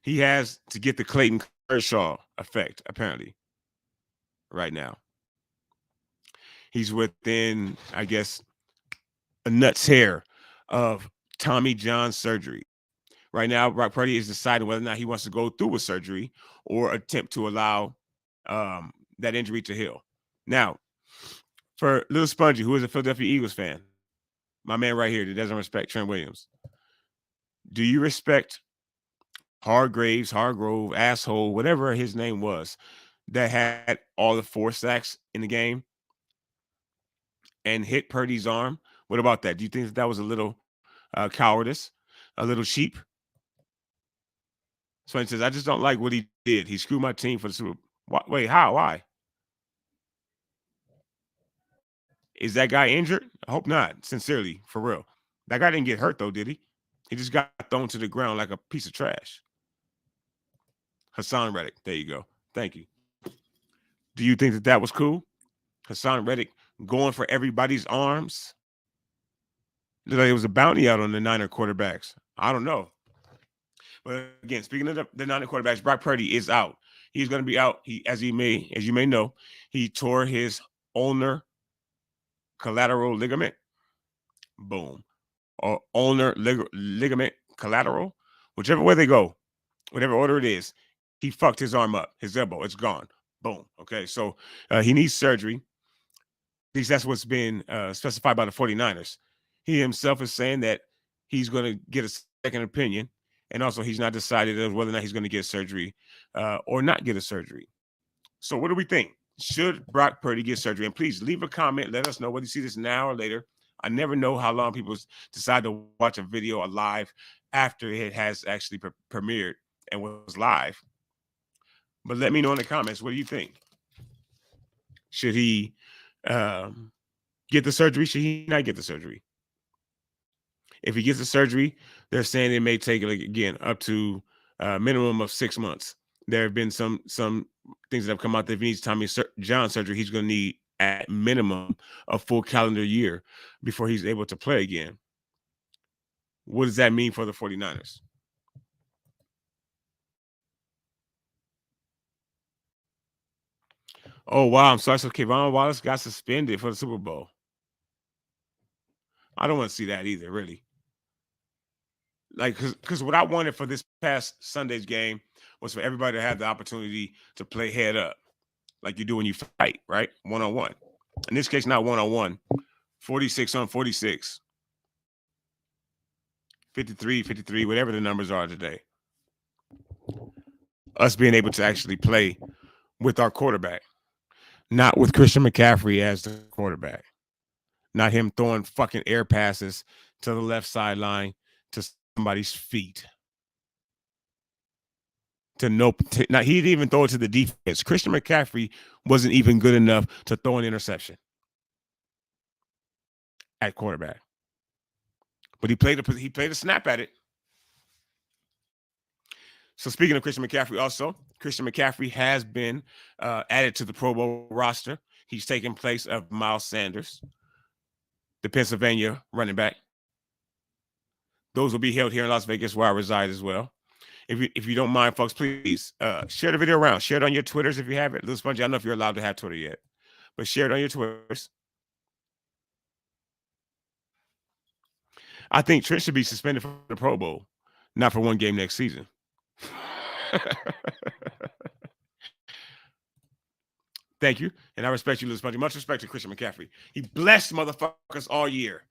He has to get the Clayton Kershaw effect, apparently, right now. He's within, I guess, a nut's hair of Tommy John surgery. Right now, Brock Purdy is deciding whether or not he wants to go through with surgery or attempt to allow that injury to heal. Now, for Little Spongy, who is a Philadelphia Eagles fan, my man right here that doesn't respect Trent Williams, do you respect Hargrove, asshole, whatever his name was, that had all the 4 sacks in the game and hit Purdy's arm? What about that? Do you think that was a little cowardice, a little cheap? Swain says, I just don't like what he did. He screwed my team for the Super Bowl. Wait, how? Why? Is that guy injured? I hope not. Sincerely, for real. That guy didn't get hurt, though, did he? He just got thrown to the ground like a piece of trash. Hassan Reddick. There you go. Thank you. Do you think that was cool? Hassan Reddick going for everybody's arms? Looked like it was a bounty out on the Niner quarterbacks. I don't know. But again, speaking of the Niner quarterbacks, Brock Purdy is out. He's going to be out. As you may know, he tore his ulnar collateral ligament. Boom. or ulnar ligament collateral, whichever way they go, whatever order it is, he fucked his arm up, his elbow, it's gone. Boom. Okay, so he needs surgery. At least that's what's been specified by the 49ers. He himself is saying that he's going to get a second opinion, and also he's not decided whether or not he's going to get surgery or not get a surgery. So what do we think? Should Brock Purdy get surgery? And please leave a comment. Let us know whether you see this now or later. I never know how long people decide to watch a video live after it has actually premiered and was live. But let me know in the comments. What do you think? Should he get the surgery? Should he not get the surgery? If he gets the surgery, they're saying it may take, like, again, up to a minimum of 6 months. There have been some things that have come out that if he needs Tommy John surgery, he's going to need at minimum a full calendar year before he's able to play again. What does that mean for the 49ers? Oh, wow. I'm sorry. So K'Von Wallace got suspended for the Super Bowl. I don't want to see that either, really. Like, because what I wanted for this past Sunday's game was for everybody to have the opportunity to play head up, like you do when you fight, right? One-on-one. In this case, not one-on-one. 46 on 46. 53, 53, whatever the numbers are today. Us being able to actually play with our quarterback, not with Christian McCaffrey as the quarterback. Not him throwing fucking air passes to the left sideline to somebody's feet. He didn't even throw it to the defense. Christian McCaffrey wasn't even good enough to throw an interception at quarterback. But he played a snap at it. So speaking of Christian McCaffrey, also, Christian McCaffrey has been added to the Pro Bowl roster. He's taken place of Miles Sanders, the Pennsylvania running back. Those will be held here in Las Vegas, where I reside as well. If you don't mind, folks, please share the video around. Share it on your Twitters if you have it. Little Spongy, I don't know if you're allowed to have Twitter yet, but share it on your Twitters. I think Trent should be suspended for the Pro Bowl, not for one game next season. Thank you. And I respect you, Little Spongy. Much respect to Christian McCaffrey. He blessed motherfuckers all year.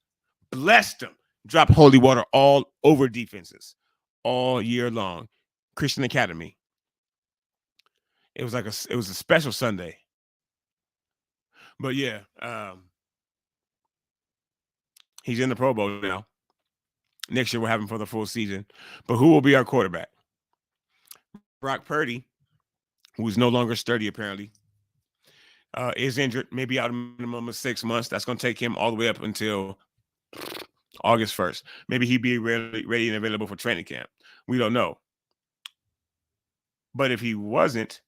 Blessed them. Dropped holy water all over defenses all year long. Christian Academy. It was a special Sunday. But yeah, he's in the Pro Bowl now. Next year we'll have him for the full season. But who will be our quarterback? Brock Purdy, who is no longer sturdy apparently, is injured, maybe out a minimum of 6 months. That's going to take him all the way up until August 1st. Maybe he'd be ready and available for training camp. We don't know. But if he wasn't,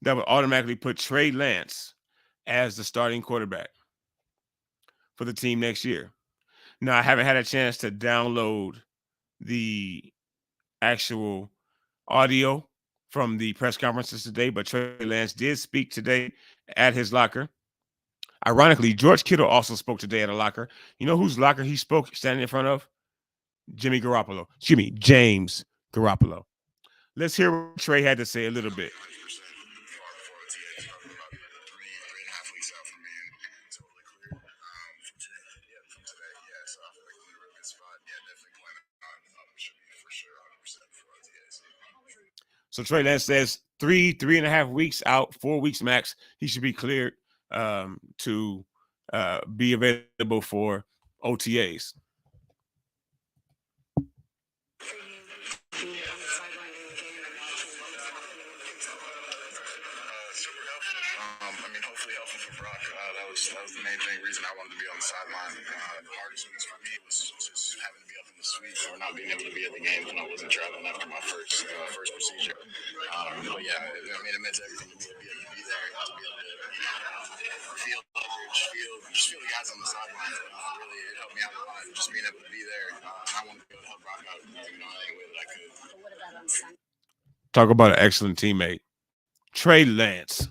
that would automatically put Trey Lance as the starting quarterback for the team next year. Now, I haven't had a chance to download the actual audio from the press conferences today, but Trey Lance did speak today at his locker. Ironically, George Kittle also spoke today at a locker. You know whose locker he spoke standing in front of? James Garoppolo. Let's hear what Trey had to say a little bit. So Trey Lance says 3.5 weeks out, 4 weeks max. He should be cleared to be available for OTAs.
That was the main reason I wanted to be on the sideline. The hardest things for me was just having to be up in the suite or not being able to be at the game when I wasn't traveling after my first procedure. But yeah, I mean, it meant everything to me to be able to be there, to be able to feel leverage, feel the guys on the sideline. Really, it helped me out a lot. Just being able to be there, I wanted to be able to help Brock out, any way that I could.
What about on Sunday?
Talk about an excellent teammate, Trey Lance.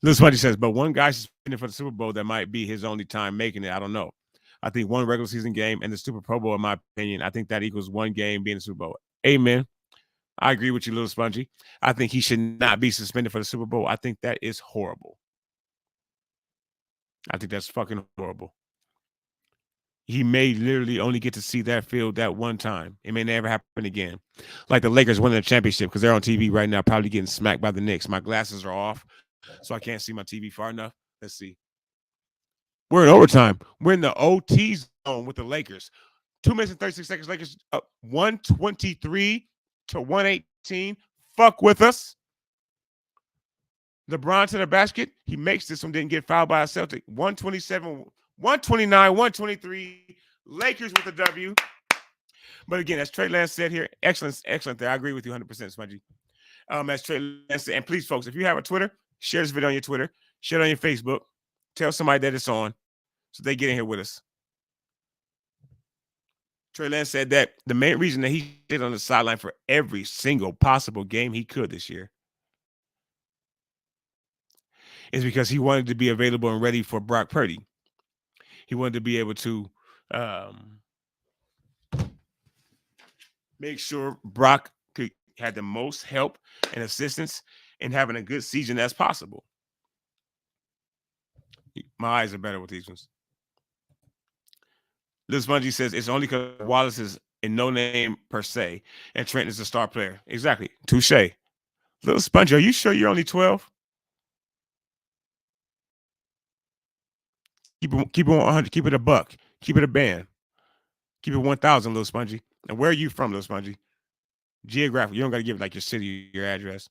This is what he says, but one guy suspended for the Super Bowl that might be his only time making it. I don't know. I think one regular season game and the Super Pro Bowl, in my opinion, I think that equals one game being the Super Bowl. Amen. I agree with you, Little Spongy. I think he should not be suspended for the Super Bowl. I think that is horrible. I think that's fucking horrible. He may literally only get to see that field that one time. It may never happen again. Like the Lakers winning the championship because they're on TV right now, probably getting smacked by the Knicks. My glasses are off, so I can't see my TV far enough. Let's see. We're in overtime. We're in the OT zone with the Lakers. 2 minutes and 36 seconds. Lakers up 123 to 118. Fuck with us. LeBron to the basket. He makes this one, didn't get fouled by a Celtic. 127, 129, 123. Lakers with the W. But again, as Trey Lance said here, excellent there. I agree with you 100%, Smudgy. As Trey Lance said, and please, folks, if you have a Twitter, share this video on your Twitter, share it on your Facebook, tell somebody that it's on so they get in here with us. Trey Lance said that the main reason that he stayed on the sideline for every single possible game he could this year is because he wanted to be available and ready for Brock Purdy. He wanted to be able to make sure Brock had the most help and assistance in having a good season as possible. My eyes are better with these ones. Lil Spongy says it's only because Wallace is in no name per se, and Trent is a star player. Exactly. Touche. Lil Spongy, are you sure you're only 12? Keep it 100. Keep it a buck. Keep it a band. Keep it 1,000, Lil Spongy. And where are you from, Lil Spongy? Geographic. You don't got to give like your city, your address.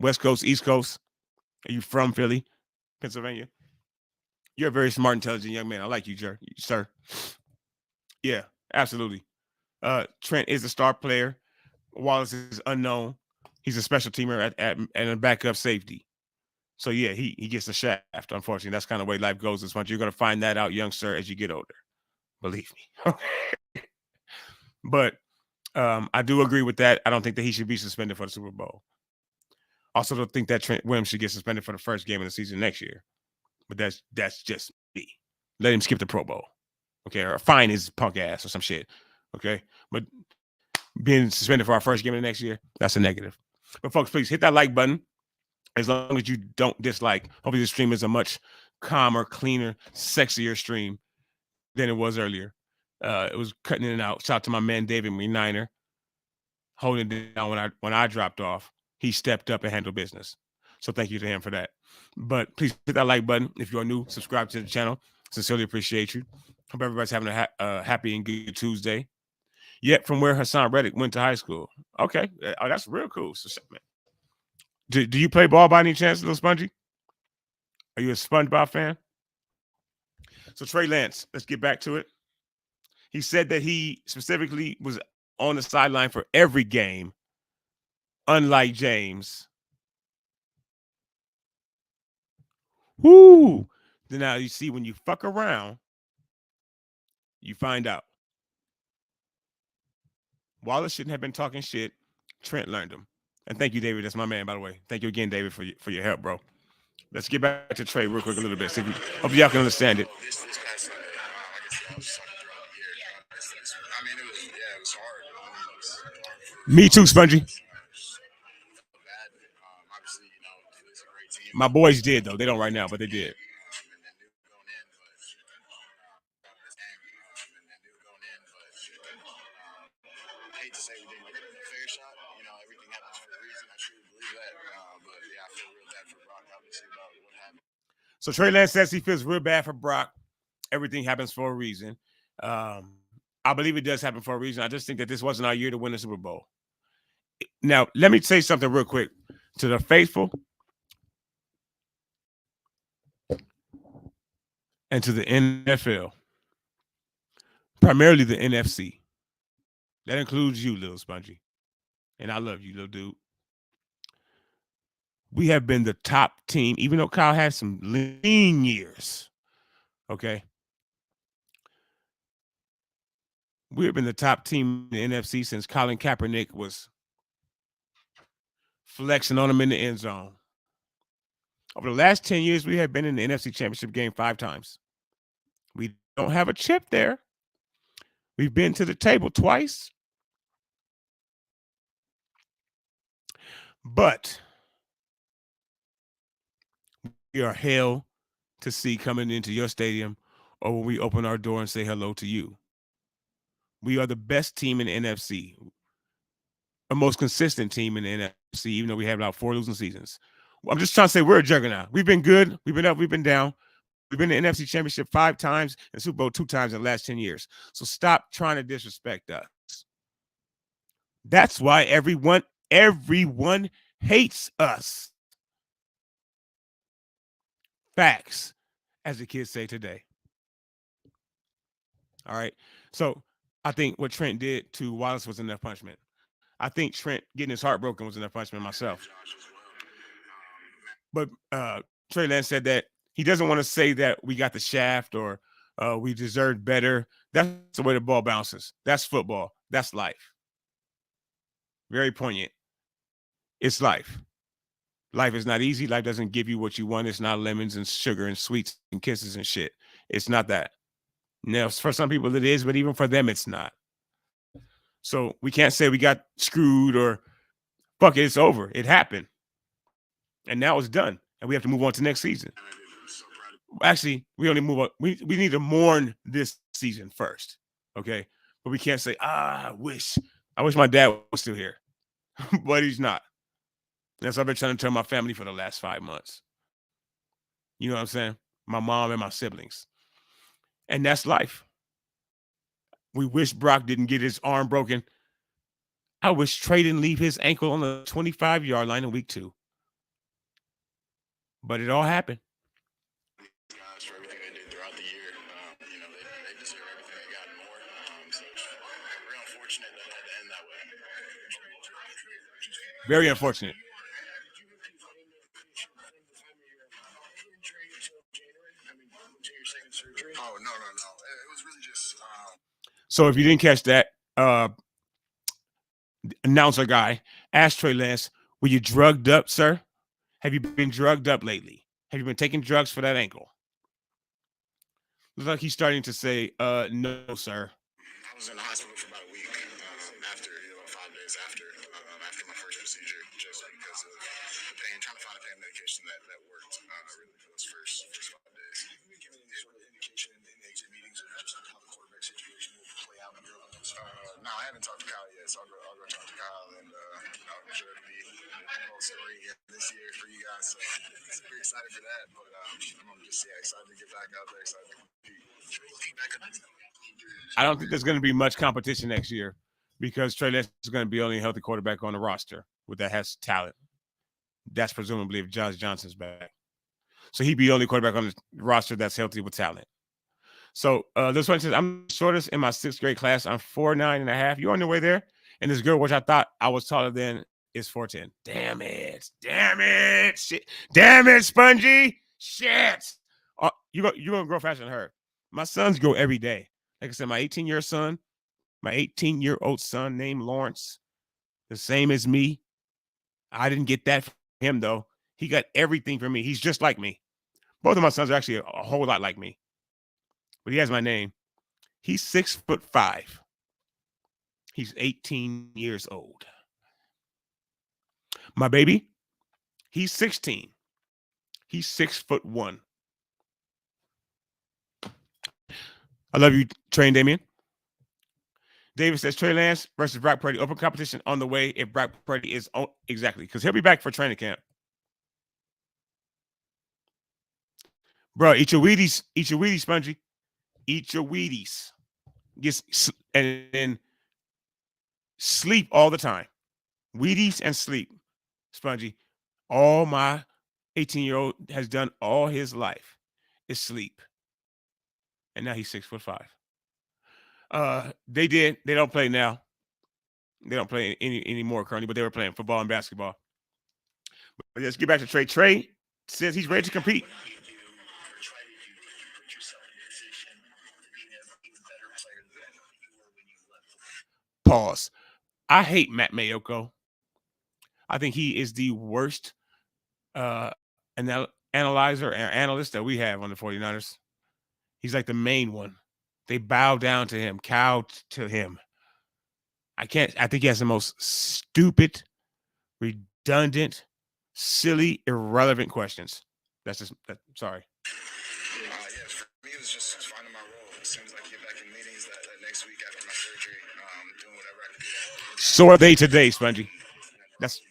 West Coast, East Coast. Are you from Philly, Pennsylvania? You're a very smart, intelligent young man. I like you, sir. Yeah, absolutely. Trent is a star player. Wallace is unknown. He's a special teamer and a backup safety. So, yeah, he gets the shaft, unfortunately. That's kind of the way life goes. This much. You're going to find that out, young sir, as you get older. Believe me. But I do agree with that. I don't think that he should be suspended for the Super Bowl. Also don't think that Trent Williams should get suspended for the first game of the season next year. But that's just me. Let him skip the Pro Bowl. Okay, or fine his punk ass or some shit. Okay, but being suspended for our first game of the next year, that's a negative. But folks, please hit that like button. As long as you don't dislike. Hopefully the stream is a much calmer, cleaner, sexier stream than it was earlier. It was cutting in and out. Shout out to my man David Niner, holding it down when I dropped off. He stepped up and handled business. So thank you to him for that. But please hit that like button. If you're new, subscribe to the channel. Sincerely appreciate you. Hope everybody's having a happy and good Tuesday. Yet from where Hassan Reddick went to high school. Okay. Oh, that's real cool. So, man. Do you play ball by any chance, Little Spongy? Are you a SpongeBob fan? So Trey Lance, let's get back to it. He said that he specifically was on the sideline for every game, unlike James. Woo! Then now you see when you fuck around, you find out. Wallace shouldn't have been talking shit. Trent learned him. And thank you, David. That's my man, by the way. Thank you again, David, for your help, bro. Let's get back to Trey real quick a little bit. Hope y'all can understand it.
This past Sunday, I guess I was sucking throughout the year. I mean, it was hard.
Me too, Spongy.
Obviously, it's a great team.
My boys did, though. They don't right now, but they did.
I hate to say we didn't get a fair shot. Everything happens for a reason. I truly believe that. But yeah, I feel real bad for Brock, obviously, about what happened.
So Trey Lance says he feels real bad for Brock. Everything happens for a reason. I believe it does happen for a reason. I just think that this wasn't our year to win the Super Bowl. Now, let me say something real quick to the faithful and to the NFL, primarily the NFC. That includes you, Little Spongy. And I love you, little dude. We have been the top team, even though Kyle had some lean years. Okay. We have been the top team in the NFC since Colin Kaepernick was flexing on him in the end zone. Over the last 10 years, we have been in the NFC Championship game 5 times. We don't have a chip there. We've been to the table twice. But we are hell to see coming into your stadium or when we open our door and say hello to you. We are the best team in the NFC, the most consistent team in the NFC, even though we have about 4 losing seasons. I'm just trying to say we're a juggernaut. We've been good. We've been up. We've been down. We've been in the NFC Championship 5 times and Super Bowl 2 times in the last 10 years. So stop trying to disrespect us. That's why everyone hates us. Facts, as the kids say today. All right. So I think what Trent did to Wallace was enough punishment. I think Trent getting his heart broken was enough punishment myself. But Trey Lance said that he doesn't want to say that we got the shaft or we deserved better. That's the way the ball bounces. That's football. That's life. Very poignant. It's life. Life is not easy. Life doesn't give you what you want. It's not lemons and sugar and sweets and kisses and shit. It's not that. Now, for some people it is, but even for them, it's not. So we can't say we got screwed or fuck it, it's over. It happened. And now it's done. And we have to move on to next season. Actually, we only move on. We need to mourn this season first. Okay. But we can't say, I wish my dad was still here. But he's not. That's what I've been trying to tell my family for the last 5 months. You know what I'm saying? My mom and my siblings. And that's life. We wish Brock didn't get his arm broken. I wish Trey didn't leave his ankle on the 25-yard line in week 2. But it all happened.
Guys, for everything they did throughout the year, they deserve everything they got and more. So it's real unfortunate that it had to end that way.
Very unfortunate.
Oh, no. It was really just.
So if you didn't catch that, announcer guy asked Trey Lance, were you drugged up, sir? Have you been drugged up lately? Have you been taking drugs for that ankle? Looks like he's starting to say, no, sir.
I was in the hospital for about a week after, 5 days after my first procedure, just because of the pain, trying to find a pain medication that worked really for those first 5 days. Have you been given any sort of indication in exit meetings of just how the quarterback situation will play out in Europe? No, I haven't talked to Kyle yet, so I'll go talk to Kyle, and I'm sure it'll be a whole story this year for you guys. So super excited for that, but I'm just excited to get back out there, excited to compete. Looking back at
I don't think there's going to be much competition next year because Trey Lance is going to be the only healthy quarterback on the roster that has talent. That's presumably if Josh Johnson's back. So he'd be the only quarterback on the roster that's healthy with talent. So this one says, I'm the shortest in my 6th grade class. I'm 4'9.5". You on your way there? And this girl, which I thought I was taller than, is 4'10". Damn it. Shit. Damn it, Spongy. Shit. You're going to grow faster than her. My sons grow every day. Like I said, my 18-year-old son named Lawrence, the same as me. I didn't get that from him, though. He got everything from me. He's just like me. Both of my sons are actually a whole lot like me. But he has my name. He's 6'5". He's 18 years old. My baby, he's 16. He's 6'1". I love you, Trey and Damien. David says Trey Lance versus Brock Purdy. Open competition on the way if Brock Purdy is on. Exactly, because he'll be back for training camp. Bro, eat your Wheaties, Spongy. Eat your Wheaties. And then sleep all the time. Wheaties and sleep, Spongy. All my 18-year-old has done all his life is sleep. And now he's 6'5". They don't play now. They don't play anymore currently, but they were playing football and basketball. But let's get back to Trey. Trey says he's ready to compete. Pause. I hate Matt Mayoko. I think he is the worst analyzer and analyst that we have on the 49ers. He's like the main one. They bow down to him, cow to him. I think he has the most stupid, redundant, silly, irrelevant questions. Sorry.
Yeah, for me, it was just finding my role. As soon as I get back in meetings that next week after my surgery, doing whatever I can do to help.
So are they today, Spongy. That's
the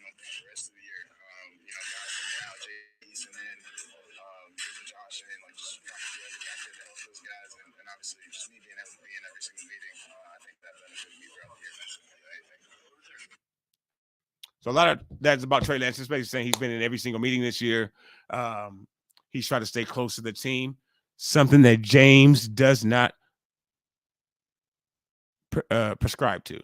rest of the year. Guys coming out, Jay Eason in, Josh in, like just trying to do everything I could to help those guys, and obviously just me being able to be in every single meeting. I think that benefited me throughout the year.
So a lot of that's about Trey Lance. It's basically saying he's been in every single meeting this year. He's trying to stay close to the team, something that James does not subscribe to.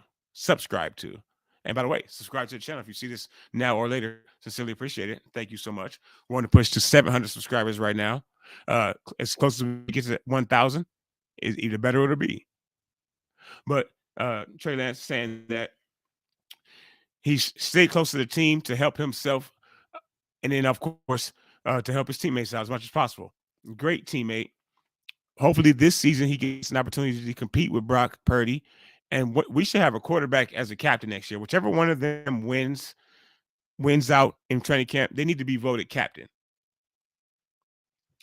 And by the way, subscribe to the channel if you see this now or later. Sincerely appreciate it. Thank you so much. We want to push to 700 subscribers right now. As close as we get to 1,000, either better or it'll be. But Trey Lance saying that he's stayed close to the team to help himself, and then of course to help his teammates out as much as possible. Great teammate. Hopefully this season he gets an opportunity to compete with Brock Purdy, and we should have a quarterback as a captain next year. Whichever one of them wins out in training camp, they need to be voted captain.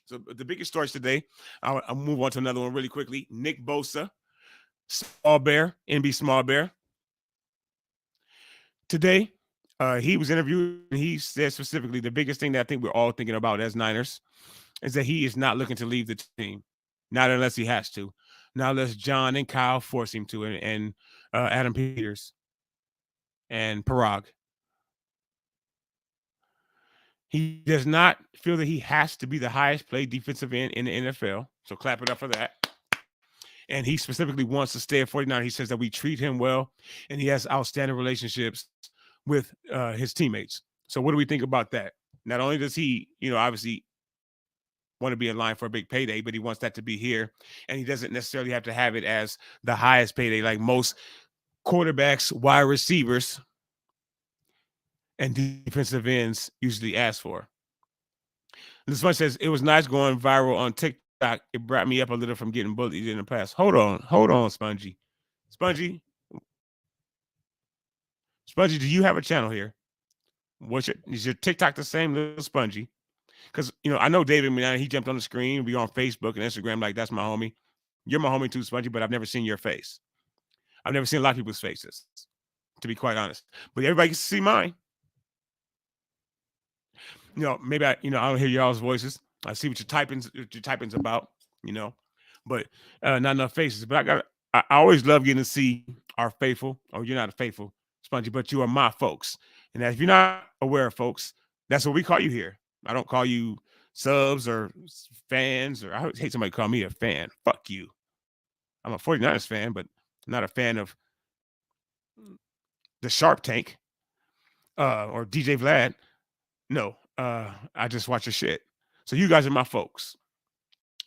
So the biggest stories today, I'll move on to another one really quickly. Nick Bosa, Small Bear, NB Small Bear. Today, he was interviewed, and he said specifically the biggest thing that I think we're all thinking about as Niners is that he is not looking to leave the team, not unless he has to. Not unless John and Kyle force him to, and Adam Peters and Parag. He does not feel that he has to be the highest paid defensive end in the NFL. So clap it up for that. And he specifically wants to stay at 49. He says that we treat him well, and he has outstanding relationships with his teammates. So what do we think about that? Not only does he, obviously want to be in line for a big payday, but he wants that to be here, and he doesn't necessarily have to have it as the highest payday like most quarterbacks, wide receivers, and defensive ends usually ask for. This one says, it was nice going viral on TikTok. It brought me up a little from getting bullied in the past. Hold on, Spongy. Spongy, do you have a channel here? Is your TikTok the same, little Spongy? Because, I know David, he jumped on the screen. We on Facebook and Instagram like that's my homie. You're my homie too, Spongy, but I've never seen your face. I've never seen a lot of people's faces, to be quite honest. But everybody can see mine. Maybe I don't hear y'all's voices. I see what your typing's about, but not enough faces. But I always love getting to see our faithful. Oh, you're not a faithful, Spongy, but you are my folks. And if you're not aware, folks, that's what we call you here. I don't call you subs or fans, or I hate somebody call me a fan. Fuck you. I'm a 49ers fan, but not a fan of the Sharp Tank or DJ Vlad. No, I just watch your shit. So you guys are my folks.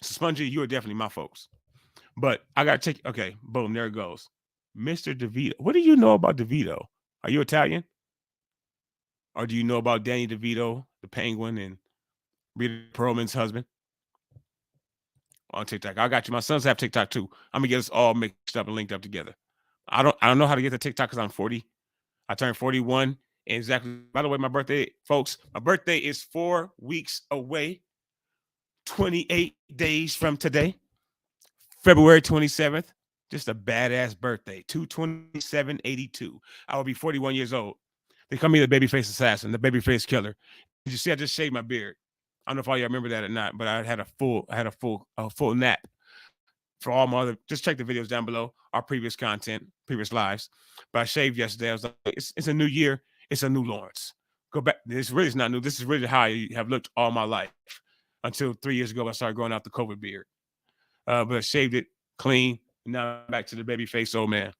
So Spongy, you are definitely my folks. But I got to take, okay, boom, there it goes. Mr. DeVito. What do you know about DeVito? Are you Italian? Or do you know about Danny DeVito, the Penguin, and Rita Perlman's husband? On TikTok. I got you. My sons have TikTok too. I'm gonna get us all mixed up and linked up together. I don't know how to get to TikTok because I'm 40. I turned 41. And exactly, by the way, my birthday, folks, my birthday is 4 weeks away. 28 days from today. February 27th. Just a badass birthday. 2/27/82. I will be 41 years old. They call me the babyface assassin, the babyface killer. Did you see I just shaved my beard? I don't know if all y'all remember that or not, but I had a full nap for all my other. Just check the videos down below, our previous content, previous lives. But I shaved yesterday. I was like, it's a new year. It's a new Lawrence. Go back. This really is not new. This is really how I have looked all my life until 3 years ago. I started growing out the COVID beard. But I shaved it clean. Now back to the baby face old man.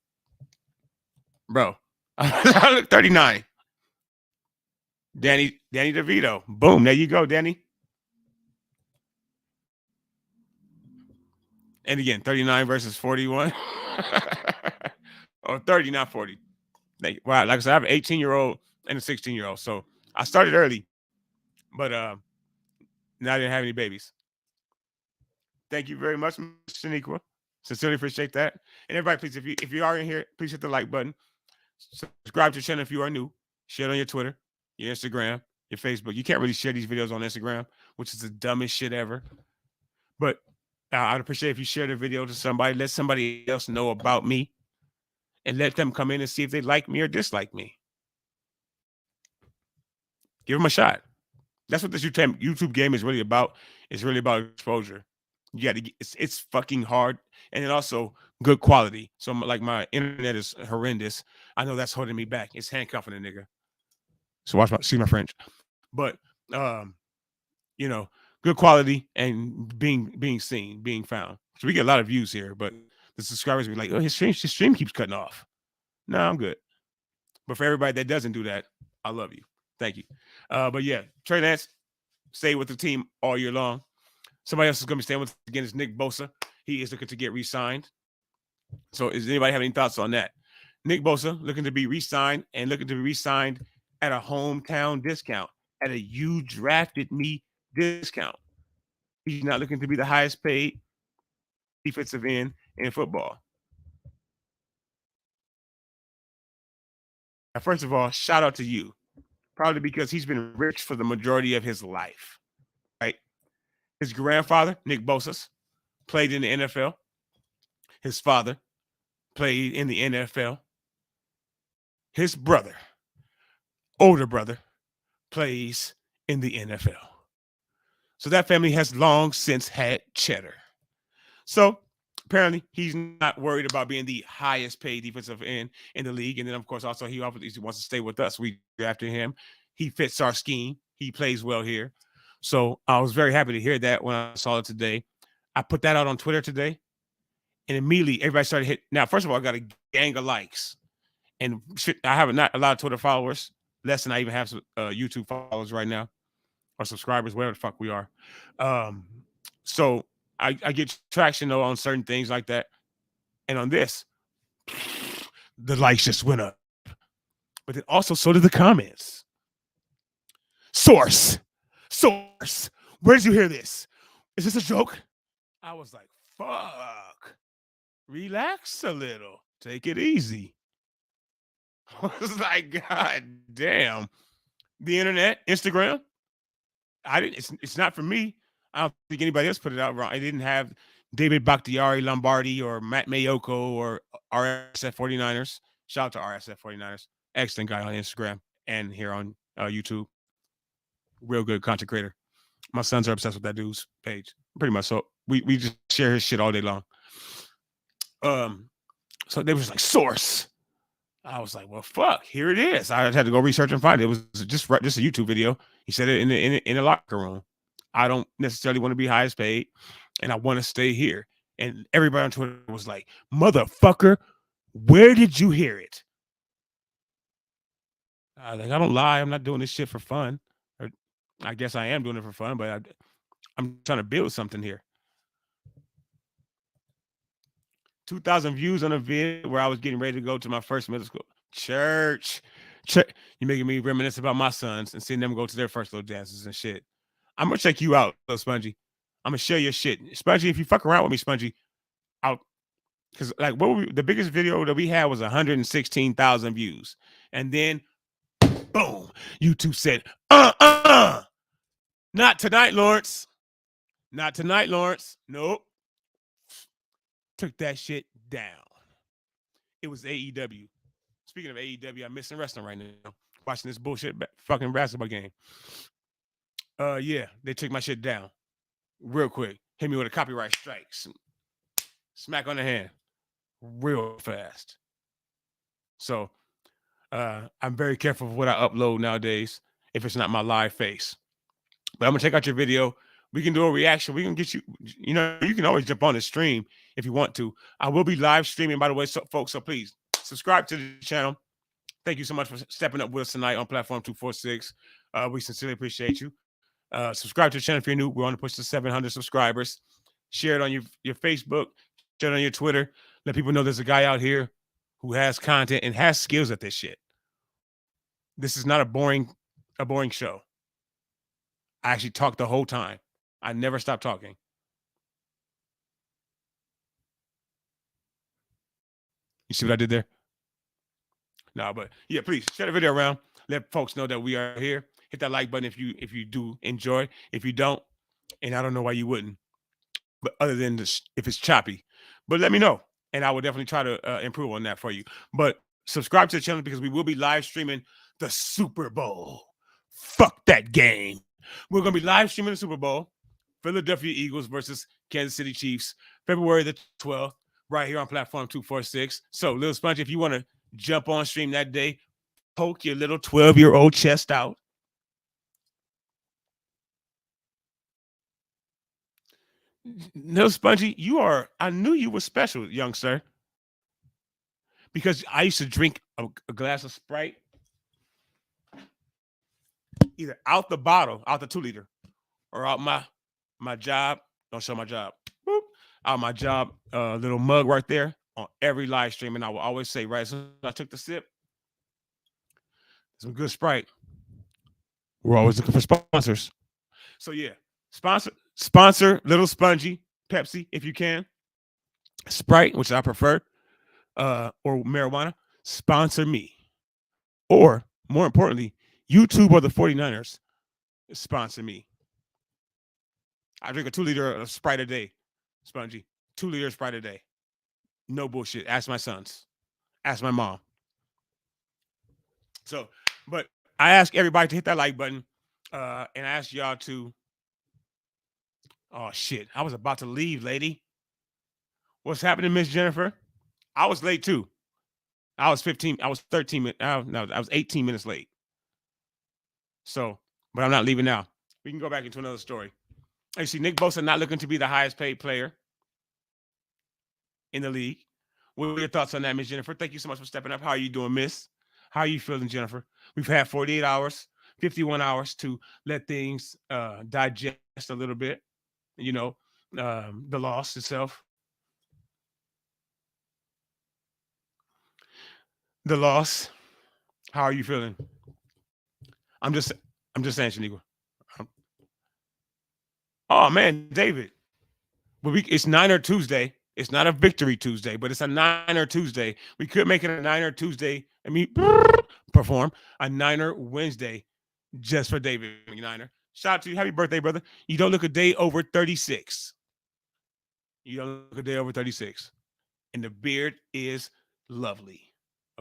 Bro, I look 39. Danny DeVito. Boom. There you go, Danny. And again, 39 versus 41. Or 30, not 40. Wow, like I said, I have an 18-year-old and a 16-year-old. So I started early, but now I didn't have any babies. Thank you very much, Mr. Shaniqua. Sincerely appreciate that. And everybody, please, if you are in here, please hit the like button. Subscribe to the channel if you are new. Share it on your Twitter, your Instagram, your Facebook. You can't really share these videos on Instagram, which is the dumbest shit ever. But I'd appreciate if you share the video to somebody. Let somebody else know about me. And let them come in and see if they like me or dislike me. Give them a shot. That's what this YouTube game is really about. It's really about exposure. You got to. It's fucking hard, and then also good quality. So like my internet is horrendous. I know that's holding me back. It's handcuffing a nigga. So see my French, but you know, good quality and being seen, being found. So we get a lot of views here, but the subscribers be like, oh, his stream keeps cutting off. No, I'm good. But for everybody that doesn't do that, I love you. Thank you. But yeah, Trey Lance, stay with the team all year long. Somebody else is going to be staying with us again is Nick Bosa. He is looking to get re-signed. So does anybody have any thoughts on that? Nick Bosa looking to be re-signed and looking to be re-signed at a hometown discount, at a you drafted me discount. He's not looking to be the highest paid defensive end in football. Now, first of all, shout out to you. Probably because he's been rich for the majority of his life, right? His grandfather, Nick Bosa, played in the NFL. His father played in the NFL. His brother, older brother, plays in the NFL. So that family has long since had cheddar. So apparently he's not worried about being the highest paid defensive end in the league. And then, of course, also he obviously wants to stay with us. We drafted him. He fits our scheme. He plays well here. So I was very happy to hear that when I saw it today. I put that out on Twitter today. And immediately everybody started hitting. Now, first of all, I got a gang of likes. And I have not a lot of Twitter followers. Less than I even have YouTube followers right now. Or subscribers, whatever the fuck we are. So I get traction, though, on certain things like that. And on this, the likes just went up. But then also, so did the comments. Source. Where did you hear this? Is this a joke? I was like, fuck. Relax a little. Take it easy. I was like, God damn. The internet, Instagram. It's not for me. I don't think anybody else put it out wrong. I didn't have David Bakhtiari Lombardi or Matt Mayoko or RSF 49ers. Shout out to RSF 49ers. Excellent guy on Instagram and here on YouTube. Real good content creator. My sons are obsessed with that dude's page. Pretty much. So we just share his shit all day long. So they was like, source. I was like, well, fuck, here it is. I had to go research and find it. It was just a YouTube video. He said it in the locker room. I don't necessarily want to be highest paid, and I want to stay here. And everybody on Twitter was like, motherfucker, where did you hear it? I don't lie. I'm not doing this shit for fun. Or I guess I am doing it for fun, but I'm trying to build something here. 2,000 views on a video where I was getting ready to go to my first middle school. Church. You're making me reminisce about my sons and seeing them go to their first little dances and shit. I'm going to check you out, little Spongy. I'm going to share your shit. Spongy, if you fuck around with me, Spongy, because like the biggest video that we had was 116,000 views. And then, boom, YouTube said, not tonight, Lawrence. Not tonight, Lawrence. Nope. Took that shit down. It was AEW. Speaking of AEW, I'm missing wrestling right now. Watching this bullshit fucking basketball game. Yeah, they took my shit down real quick. Hit me with a copyright strike. Smack on the hand real fast. So I'm very careful of what I upload nowadays if it's not my live face. But I'm going to check out your video. We can do a reaction. We can get you, you can always jump on the stream if you want to. I will be live streaming, by the way, folks. So please subscribe to the channel. Thank you so much for stepping up with us tonight on Platform 246. We sincerely appreciate you. Subscribe to the channel if you're new. We're on the push to 700 subscribers. Share it on your Facebook. Share it on your Twitter. Let people know there's a guy out here who has content and has skills at this shit. This is not a boring show. I actually talked the whole time. I never stopped talking. You see what I did there? No, but yeah, please share the video around. Let folks know that we are here. Hit that like button if you do enjoy. If you don't, and I don't know why you wouldn't, but other than this, if it's choppy, but let me know, and I will definitely try to improve on that for you. But subscribe to the channel because we will be live streaming the Super Bowl. Fuck that game. We're gonna be live streaming the Super Bowl. Philadelphia Eagles versus Kansas City Chiefs, February the 12th, right here on platform 246. So, Lil Sponge, if you want to jump on stream that day, poke your little 12-year-old chest out. Lil Spongy, I knew you were special, young sir. Because I used to drink a glass of Sprite either out the bottle, out the 2-liter, or out my job. Don't show my job. Boop, out my job, little mug right there on every live stream. And I will always say, right as soon as I took the sip, some good Sprite. We're always looking for sponsors. So yeah, sponsor Little Spongy, Pepsi, if you can. Sprite, which I prefer, or marijuana, sponsor me. Or more importantly, YouTube or the 49ers sponsor me. I drink a 2-liter of Sprite a day, Spongy. 2 liters Sprite a day. No bullshit. Ask my sons. Ask my mom. So, but I ask everybody to hit that like button. And I ask y'all to. Oh shit. I was about to leave, lady. What's happening, Miss Jennifer? I was late too. I was 13 minutes. No, I was 18 minutes late. So, but I'm not leaving now. We can go back into another story. You see, Nick Bosa not looking to be the highest paid player in the league. What are your thoughts on that, Miss Jennifer? Thank you so much for stepping up. How are you doing, Miss? How are you feeling, Jennifer? We've had 48 hours, 51 hours to let things digest a little bit. You know, the loss itself. The loss. How are you feeling? I'm just saying, Shaniqua. Oh man, David. But it's Niner Tuesday. It's not a Victory Tuesday, but it's a Niner Tuesday. We could make it a Niner Tuesday. I mean, perform a Niner Wednesday just for David Niner. Shout out to you. Happy birthday, brother. You don't look a day over 36. You don't look a day over 36. And the beard is lovely.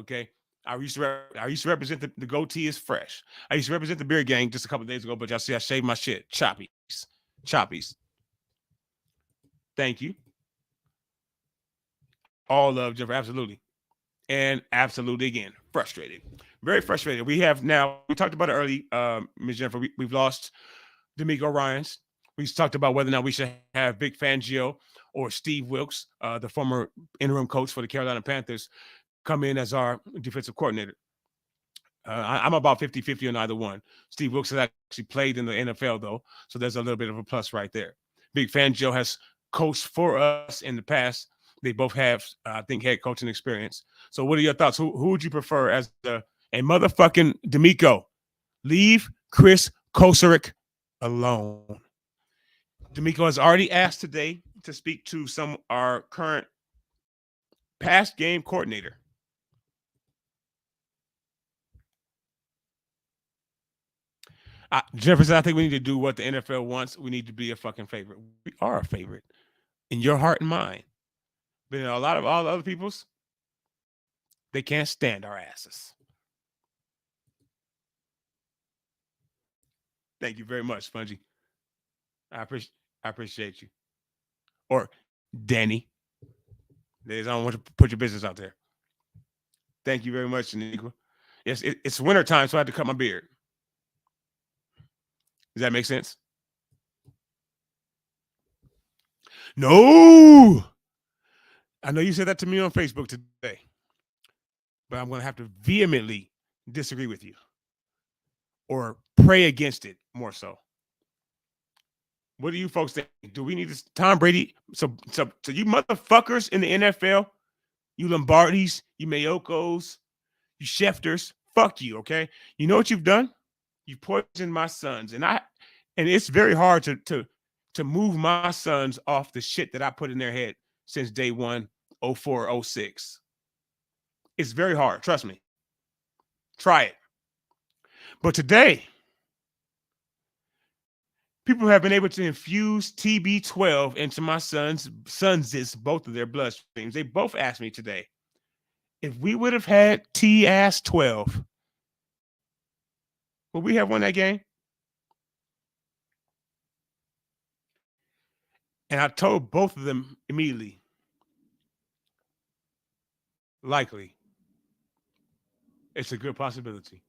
Okay. I used to represent the goatee is fresh. I used to represent the beard gang just a couple of days ago, but y'all see I shaved my shit. Choppies. Thank you. All love, Jennifer. Absolutely. And absolutely again, frustrated. Very frustrated. We talked about it early, Ms. Jennifer. We've lost DeMeco Ryans. We talked about whether or not we should have Vic Fangio or Steve Wilks, the former interim coach for the Carolina Panthers, come in as our defensive coordinator. I'm about 50-50 on either one. Steve Wilks has actually played in the NFL, though, so there's a little bit of a plus right there. Vic Fangio has coached for us in the past. They both have, I think, head coaching experience. So what are your thoughts? Who would you prefer as and motherfucking DeMeco? Leave Chris Kocurek alone. DeMeco has already asked today to speak to our current past game coordinator. Jefferson, I think we need to do what the NFL wants. We need to be a fucking favorite. We are a favorite in your heart and mind. But a lot of all the other people's, they can't stand our asses. Thank you very much, Spongy. I appreciate you. Or Danny. I don't want to put your business out there. Thank you very much, Shaniqua. Yes, it's winter time, so I had to cut my beard. Does that make sense? No. I know you said that to me on Facebook today, but I'm going to have to vehemently disagree with you or pray against it more so. What do you folks think? Do we need this Tom Brady? So you motherfuckers in the NFL, you Lombardis, you Mayokos, you Schefters, fuck you, okay? You know what you've done? You poisoned my sons, and it's very hard to move my sons off the shit that I put in their head since day one, 04, 06. It's very hard. Trust me. Try it. But today, people have been able to infuse TB12 into my sons' both of their bloodstreams. They both asked me today, if we would have had TAS12, would we have won that game? And I told both of them immediately, likely. It's a good possibility.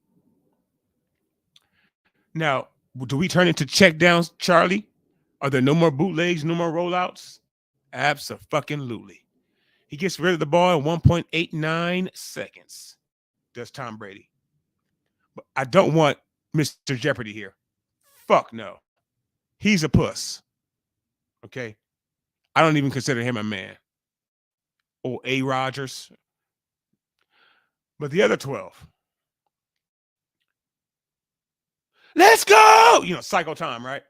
Now, do we turn into check downs, Charlie? Are there no more bootlegs, no more rollouts? Abso-fucking-lutely. He gets rid of the ball in 1.89 seconds. Does Tom Brady. But I don't want Mr. Jeopardy here. Fuck no. He's a puss. Okay? I don't even consider him a man. Or A. Rodgers. But the other 12. Let's go! You know, Psycho Tom, right?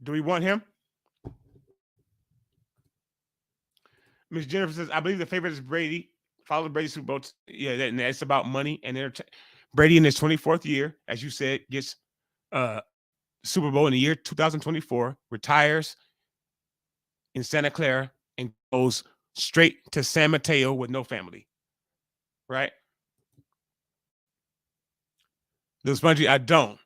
Do we want him? Miss Jennifer says, I believe the favorite is Brady. Follow Brady Super Bowl. Yeah, and that's about money. And Brady in his 24th year, as you said, gets Super Bowl in the year 2024, retires in Santa Clara, and goes straight to San Mateo with no family. Right? Little Spongy, I don't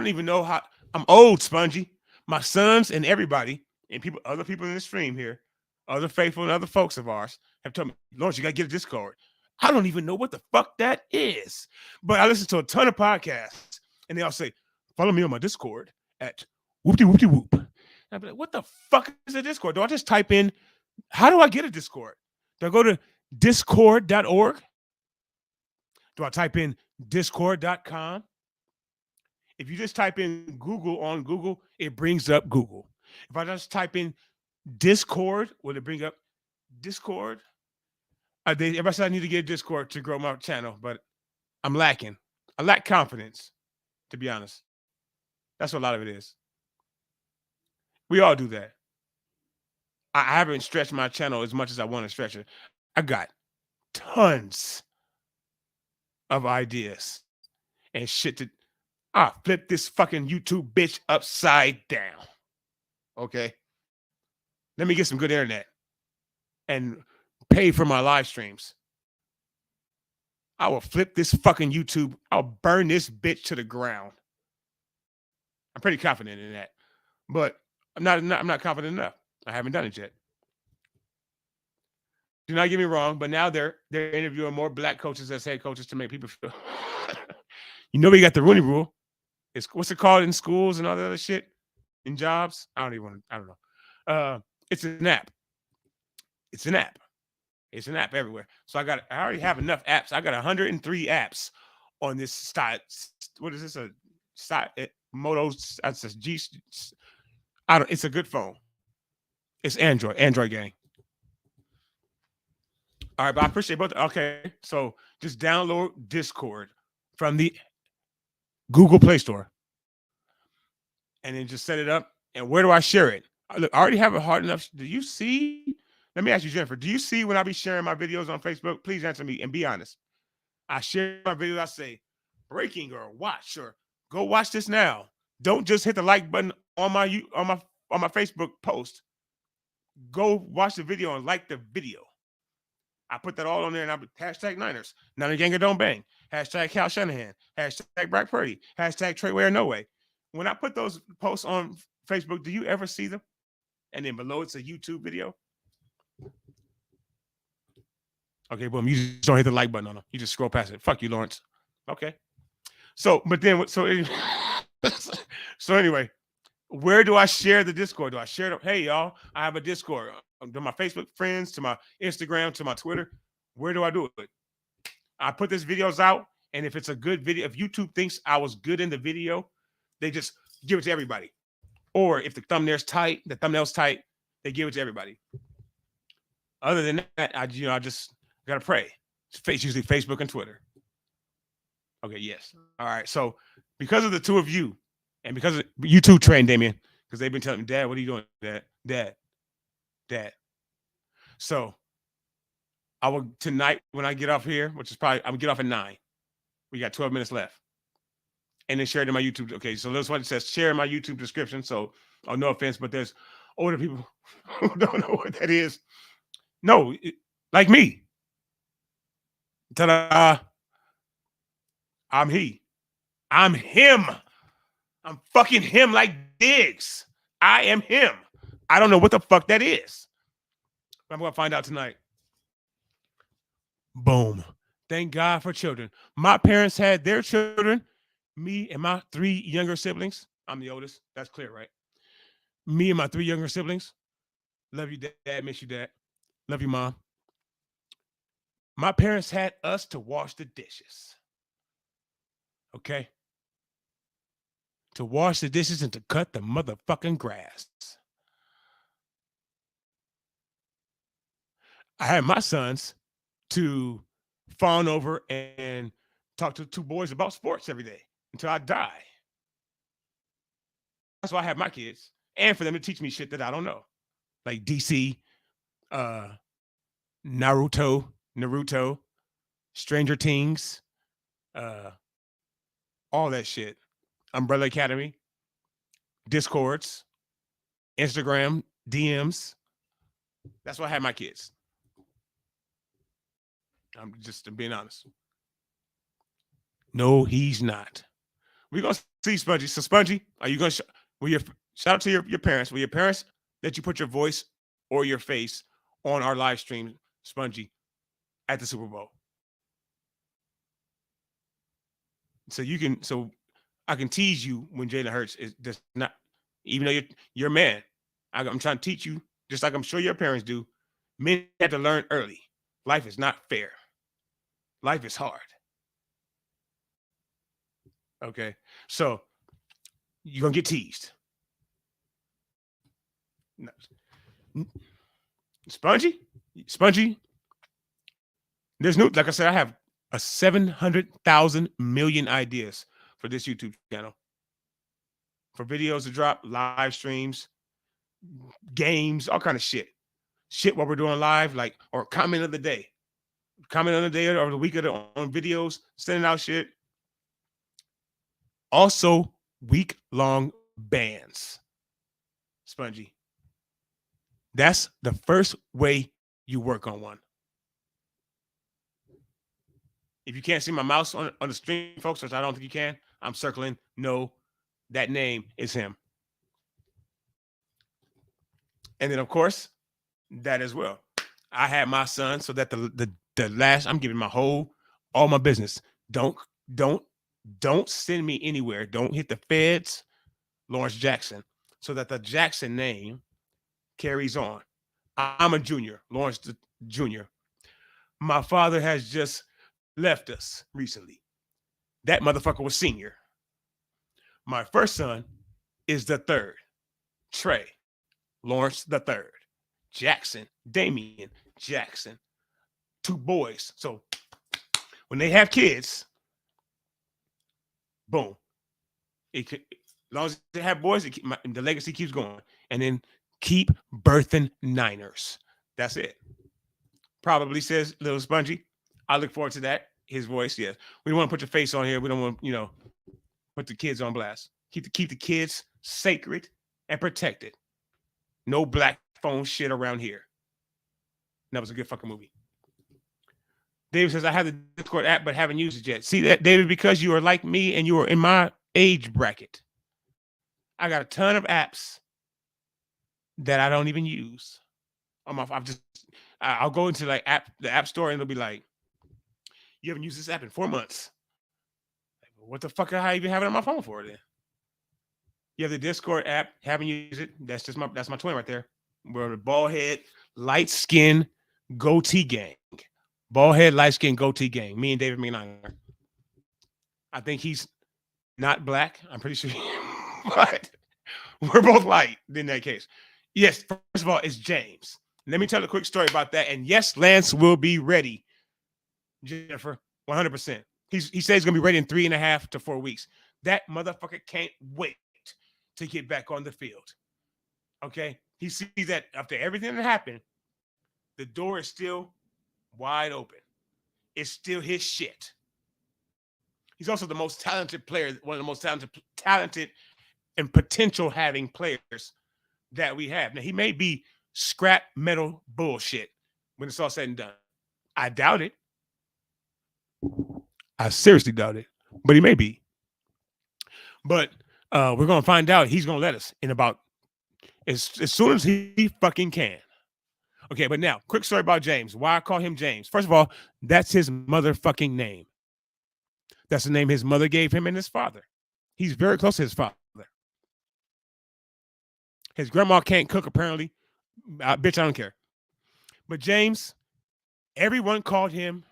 even know how. I'm old, Spongy. My sons and everybody, and people, other people in the stream here, other faithful and other folks of ours have told me, Lawrence, you got to get a Discord. I don't even know what the fuck that is. But I listen to a ton of podcasts, and they all say, follow me on my Discord at whoop-de-whoop-de-whoop. And I'm like, what the fuck is a Discord? Do I just type in, how do I get a Discord? Do I go to discord.org? Do I type in discord.com? If you just type in Google on Google, it brings up Google. If I just type in Discord, will it bring up Discord? Everybody said I need to get a Discord to grow my channel, but I'm lacking. I lack confidence, to be honest. That's what a lot of it is. We all do that. I haven't stretched my channel as much as I want to stretch it. I got tons of ideas and shit to flip this fucking YouTube bitch upside down. Okay? Let me get some good internet and pay for my live streams. I will flip this fucking YouTube. I'll burn this bitch to the ground. I'm pretty confident in that. But I'm not confident enough. I haven't done it yet. Do not get me wrong, but now they're interviewing more black coaches as head coaches to make people feel. You know, we got the Rooney Rule. What's it called in schools and all that other shit? In jobs? I don't know. It's an app. It's an app. It's an app everywhere. So I already have enough apps. I got 103 apps on this style. What is this? Moto. That's a G. It's a good phone. It's Android gang. All right, but I appreciate both. Okay, so just download Discord from the Google Play Store, and then just set it up. And where do I share it? Look, I already have it hard enough. Do you see? Let me ask you, Jennifer. Do you see when I be sharing my videos on Facebook? Please answer me and be honest. I share my videos. I say breaking or watch or go watch this now. Don't just hit the like button on my Facebook post. Go watch the video and like the video. I put that all on there, and I hashtag Niners, Niner Ganger Don't Bang, hashtag Cal Shanahan, hashtag Brock Purdy, hashtag Trey Way or No Way. When I put those posts on Facebook, do you ever see them? And then below it's a YouTube video. Okay, boom. You just don't hit the like button on them. You just scroll past it. Fuck you, Lawrence. Okay. So anyway, where do I share the Discord? Do I share it? Hey, y'all, I have a Discord. To my Facebook friends, to my Instagram, to my Twitter. Where do I do it? I put these videos out, and if it's a good video, if YouTube thinks I was good in the video, they just give it to everybody. Or if the thumbnail's tight, they give it to everybody. Other than that, I just gotta pray. It's usually Facebook and Twitter. Okay, yes. All right. So because of the two of you, and because of you too trained, Damien, because they've been telling me, Dad, what are you doing? Dad, So I will tonight when I get off here, which is probably I'm gonna get off at 9. We got 12 minutes left. And then share it in my YouTube. Okay, so this one says share in my YouTube description. So no offense, but there's older people who don't know what that is. No, like me. Ta-da. I'm he. I'm him. I'm fucking him like Diggs. I am him. I don't know what the fuck that is. I'm gonna find out tonight. Boom. Thank God for children. My parents had their children, me and my 3 younger siblings. I'm the oldest. That's clear, right? Me and my 3 younger siblings. Love you, Dad. Miss you, Dad. Love you, Mom. My parents had us to wash the dishes. Okay? To wash the dishes and to cut the motherfucking grass. I had my sons to fawn over and talk to 2 boys about sports every day until I die. That's why I have my kids. And for them to teach me shit that I don't know. Like DC, Naruto, Stranger Things, all that shit. Umbrella Academy, Discords, Instagram, DMs. That's why I have my kids. I'm just being honest. No, he's not. We're going to see Spongy. So Spongy, are you going to shout out to your parents? Will your parents let you put your voice or your face on our live stream, Spongy, at the Super Bowl? So I can tease you when Jalen Hurts is just not, even though you're a man. I'm trying to teach you, just like I'm sure your parents do. Men have to learn early. Life is not fair. Life is hard. Okay, so you're gonna get teased. Spongy. There's new, like I said, I have a 700,000 million ideas for this YouTube channel. For videos to drop, live streams, games, all kind of shit. Shit while we're doing live, like, or comment of the day. Comment on the day or the week on videos, sending out shit. Also, week-long bans. Spongy. That's the first way you work on one. If you can't see my mouse on the stream, folks, which I don't think you can, I'm circling. No, that name is him. And then, of course, that as well. I had my son so that the last, I'm giving all my business. Don't send me anywhere. Don't hit the feds, Lawrence Jackson, so that the Jackson name carries on. I'm a junior, Lawrence Jr. My father has just left us recently. That motherfucker was senior. My first son is the 3rd. Trey, Lawrence the 3rd. Jackson, Damian Jackson. 2 boys. So when they have kids, boom. As long as they have boys, the legacy keeps going. And then keep birthing Niners. That's it. Probably says Little Spongy. I look forward to that. His voice, yes. We don't want to put your face on here. We don't want, put the kids on blast. Keep the kids sacred and protected. No black phone shit around here. That was a good fucking movie. David says, I have the Discord app, but haven't used it yet. See that, David, because you are like me and you are in my age bracket. I got a ton of apps that I don't even use. I'll go into like the app store and it'll be like, you haven't used this app in 4 months. What the fuck? I even have it on my phone for then? You have the Discord app, haven't used it. That's my twin right there. We're the bald head, light skin, goatee gang. Bald head, light skin, goatee gang. Me and David McNiner. I think he's not black. I'm pretty sure, but we're both light in that case. Yes, first of all, it's James. Let me tell a quick story about that. And yes, Lance will be ready. Jennifer, 100%. He says he's going to be ready in 3.5 to 4 weeks. That motherfucker can't wait to get back on the field. Okay? He sees that after everything that happened, The door is still wide open. It's still his shit. He's also the most talented player, one of the most talented and potential having players that we have. Now, he may be scrap metal bullshit when it's all said and done. I doubt it. I seriously doubt it, but he may be. But we're going to find out. He's going to let us in about as soon as he fucking can. Okay, but now, quick story about James. Why I call him James. First of all, that's his motherfucking name. That's the name his mother gave him and his father. He's very close to his father. His grandma can't cook, apparently. Bitch, I don't care. But James, everyone called him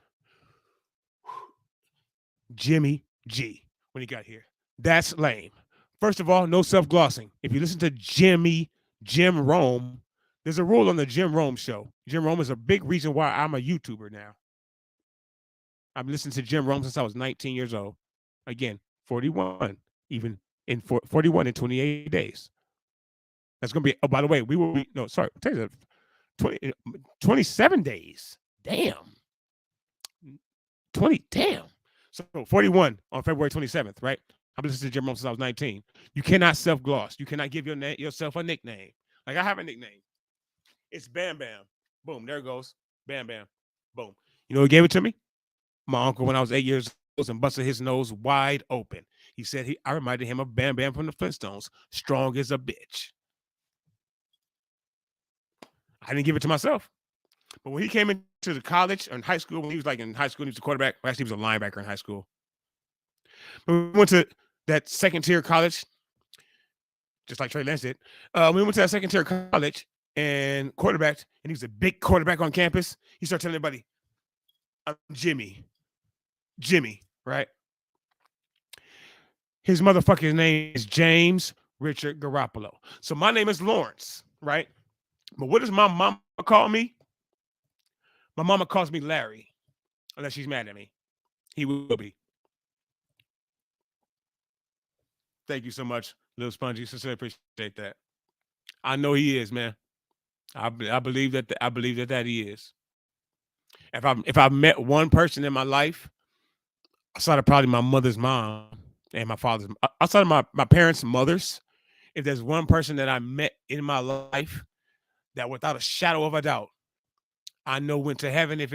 Jimmy G when he got here. That's lame. First of all, no self-glossing. If you listen to Jim Rome, there's a rule on the Jim Rome show. Jim Rome is a big reason why I'm a YouTuber now. I've listened to Jim Rome since I was 19 years old. Again, 41, even in 41 in 28 days. That's going to be, oh, by the way, we will be, no, sorry, 27 days. Damn. 20, damn. So 41 on February 27th, right? I've listened to Jim Rome since I was 19. You cannot self-gloss. You cannot give yourself a nickname. Like, I have a nickname. It's Bam Bam. Boom, there it goes. Bam Bam. Boom. You know who gave it to me? My uncle when I was 8 years old and busted his nose wide open. He said I reminded him of Bam Bam from the Flintstones. Strong as a bitch. I didn't give it to myself. But when he came into the college or in high school, when he was like in high school, he was a quarterback. Well, actually, he was a linebacker in high school. But we went to that second-tier college, just like Trey Lance did. We went to that second-tier college and quarterbacked, and he was a big quarterback on campus. He started telling everybody, I'm Jimmy, right? His motherfucking name is James Richard Garoppolo. So my name is Lawrence, right? But what does my mama call me? My mama calls me Larry, unless she's mad at me. He will be. Thank you so much, Little Spongy. Sincerely appreciate that. I know he is, man. I believe that. I believe that he is. If I've met one person in my life, outside of probably my mother's mom and my father's, outside of my parents' mothers, if there's one person that I met in my life that without a shadow of a doubt, I know went to heaven, if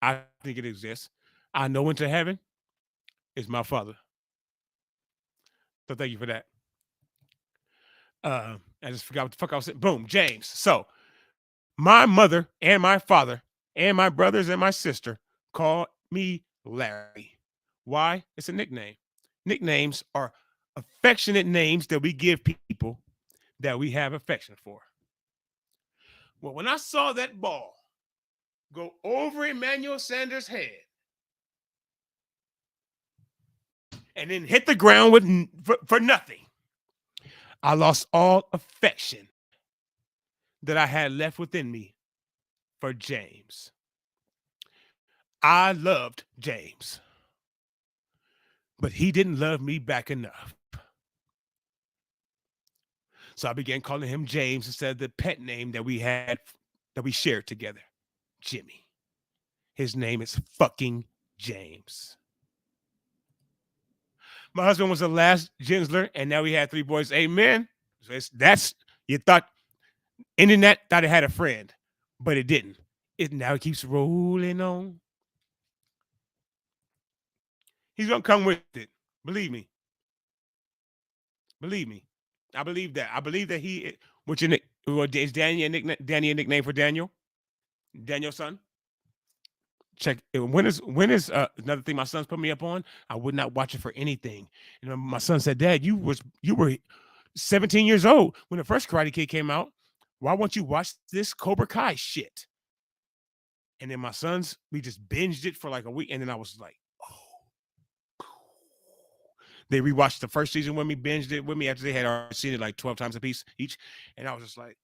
I think it exists, I know went to heaven, is my father. So thank you for that. I just forgot what the fuck I was saying. Boom, James. So my mother and my father and my brothers and my sister call me Larry. Why? It's a nickname. Nicknames are affectionate names that we give people that we have affection for. Well, when I saw that ball go over Emmanuel Sanders' head and then hit the ground for nothing, I lost all affection that I had left within me for James. I loved James, but he didn't love me back enough. So I began calling him James instead of the pet name that we shared together, Jimmy. His name is fucking James. My husband was the last Gensler, and now we had 3 boys. Amen. So you thought, internet thought it had a friend, but it didn't. It now keeps rolling on. He's gonna come with it. Believe me. Believe me. I believe that. I believe that he. Is Danny a nickname for Daniel? Daniel's son. Check. When is another thing my son's put me up on? I would not watch it for anything. You know, my son said, "Dad, you were 17 years old when the first Karate Kid came out. Why won't you watch this Cobra Kai shit?" And then we just binged it for like a week, and then I was like, "Oh." They rewatched the first season with me, binged it with me after they had already seen it like 12 times a piece each, and I was just like,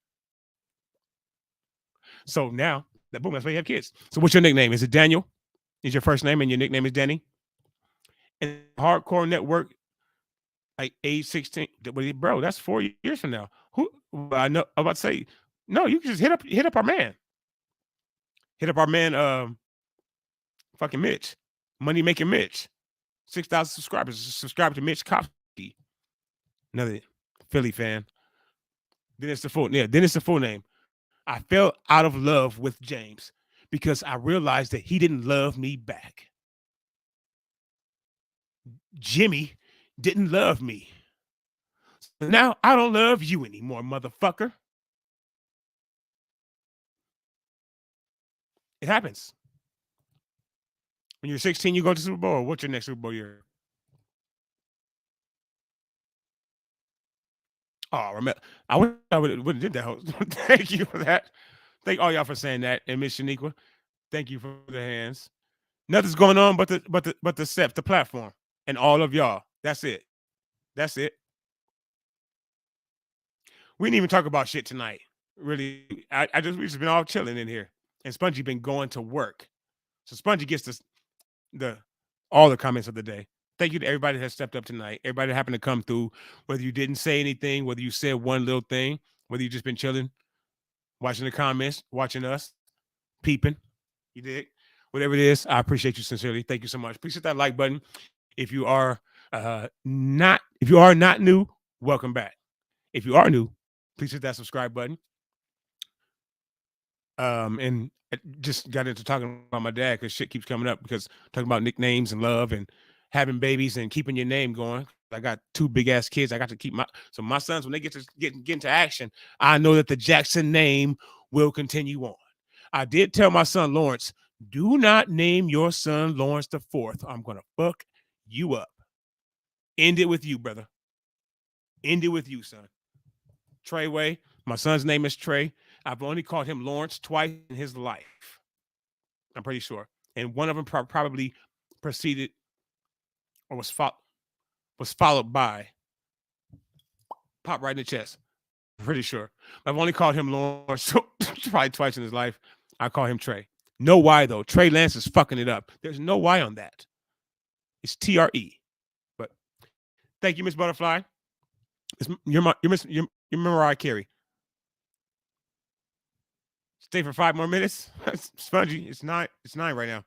so now. Boom, that's why you have kids. So what's your nickname? Is it Daniel? Is your first name and your nickname is Danny? And Hardcore Network, like age 16. Bro, that's 4 years from now. Who I know I'm about to say, no, you can just hit up our man. Hit up our man, fucking Mitch, Money Making Mitch, 6,000 subscribers. Subscribe to Mitch Kopsky, another Philly fan. Then it's the full name. I fell out of love with James because I realized that he didn't love me back. Jimmy didn't love me. So now I don't love you anymore, motherfucker. It happens. When you're 16, you go to Super Bowl. What's your next Super Bowl year? Oh, remember, I would have did that. Thank you for that. Thank all y'all for saying that. And Miss Shaniqua, thank you for the hands. Nothing's going on but the steps, the platform, and all of y'all. That's it. That's it. We didn't even talk about shit tonight. Really, we just been all chilling in here, and Spongy been going to work. So Spongy gets all the comments of the day. Thank you to everybody that has stepped up tonight. Everybody that happened to come through, whether you didn't say anything, whether you said one little thing, whether you just been chilling, watching the comments, watching us, peeping. You dig? Whatever it is, I appreciate you sincerely. Thank you so much. Please hit that like button. If you are not new, welcome back. If you are new, please hit that subscribe button. And I just got into talking about my dad because shit keeps coming up because talking about nicknames and love and having babies and keeping your name going. I got 2 big ass kids. I got to keep my sons, when they get into action, I know that the Jackson name will continue on. I did tell my son Lawrence, do not name your son Lawrence the 4th. I'm gonna fuck you up. End it with you, brother. End it with you, son. Treyway. My son's name is Trey. I've only called him Lawrence twice in his life. I'm pretty sure. And one of them probably preceded or was followed by pop right in the chest. I'm pretty sure. I've only called him Lawrence probably twice in his life. I call him Trey. No Y, though. Trey Lance is fucking it up. There's no Y on that. It's TRE. But thank you, Miss Butterfly. You're Mariah Carey. Stay for 5 more minutes. Spongy, it's 9 right now.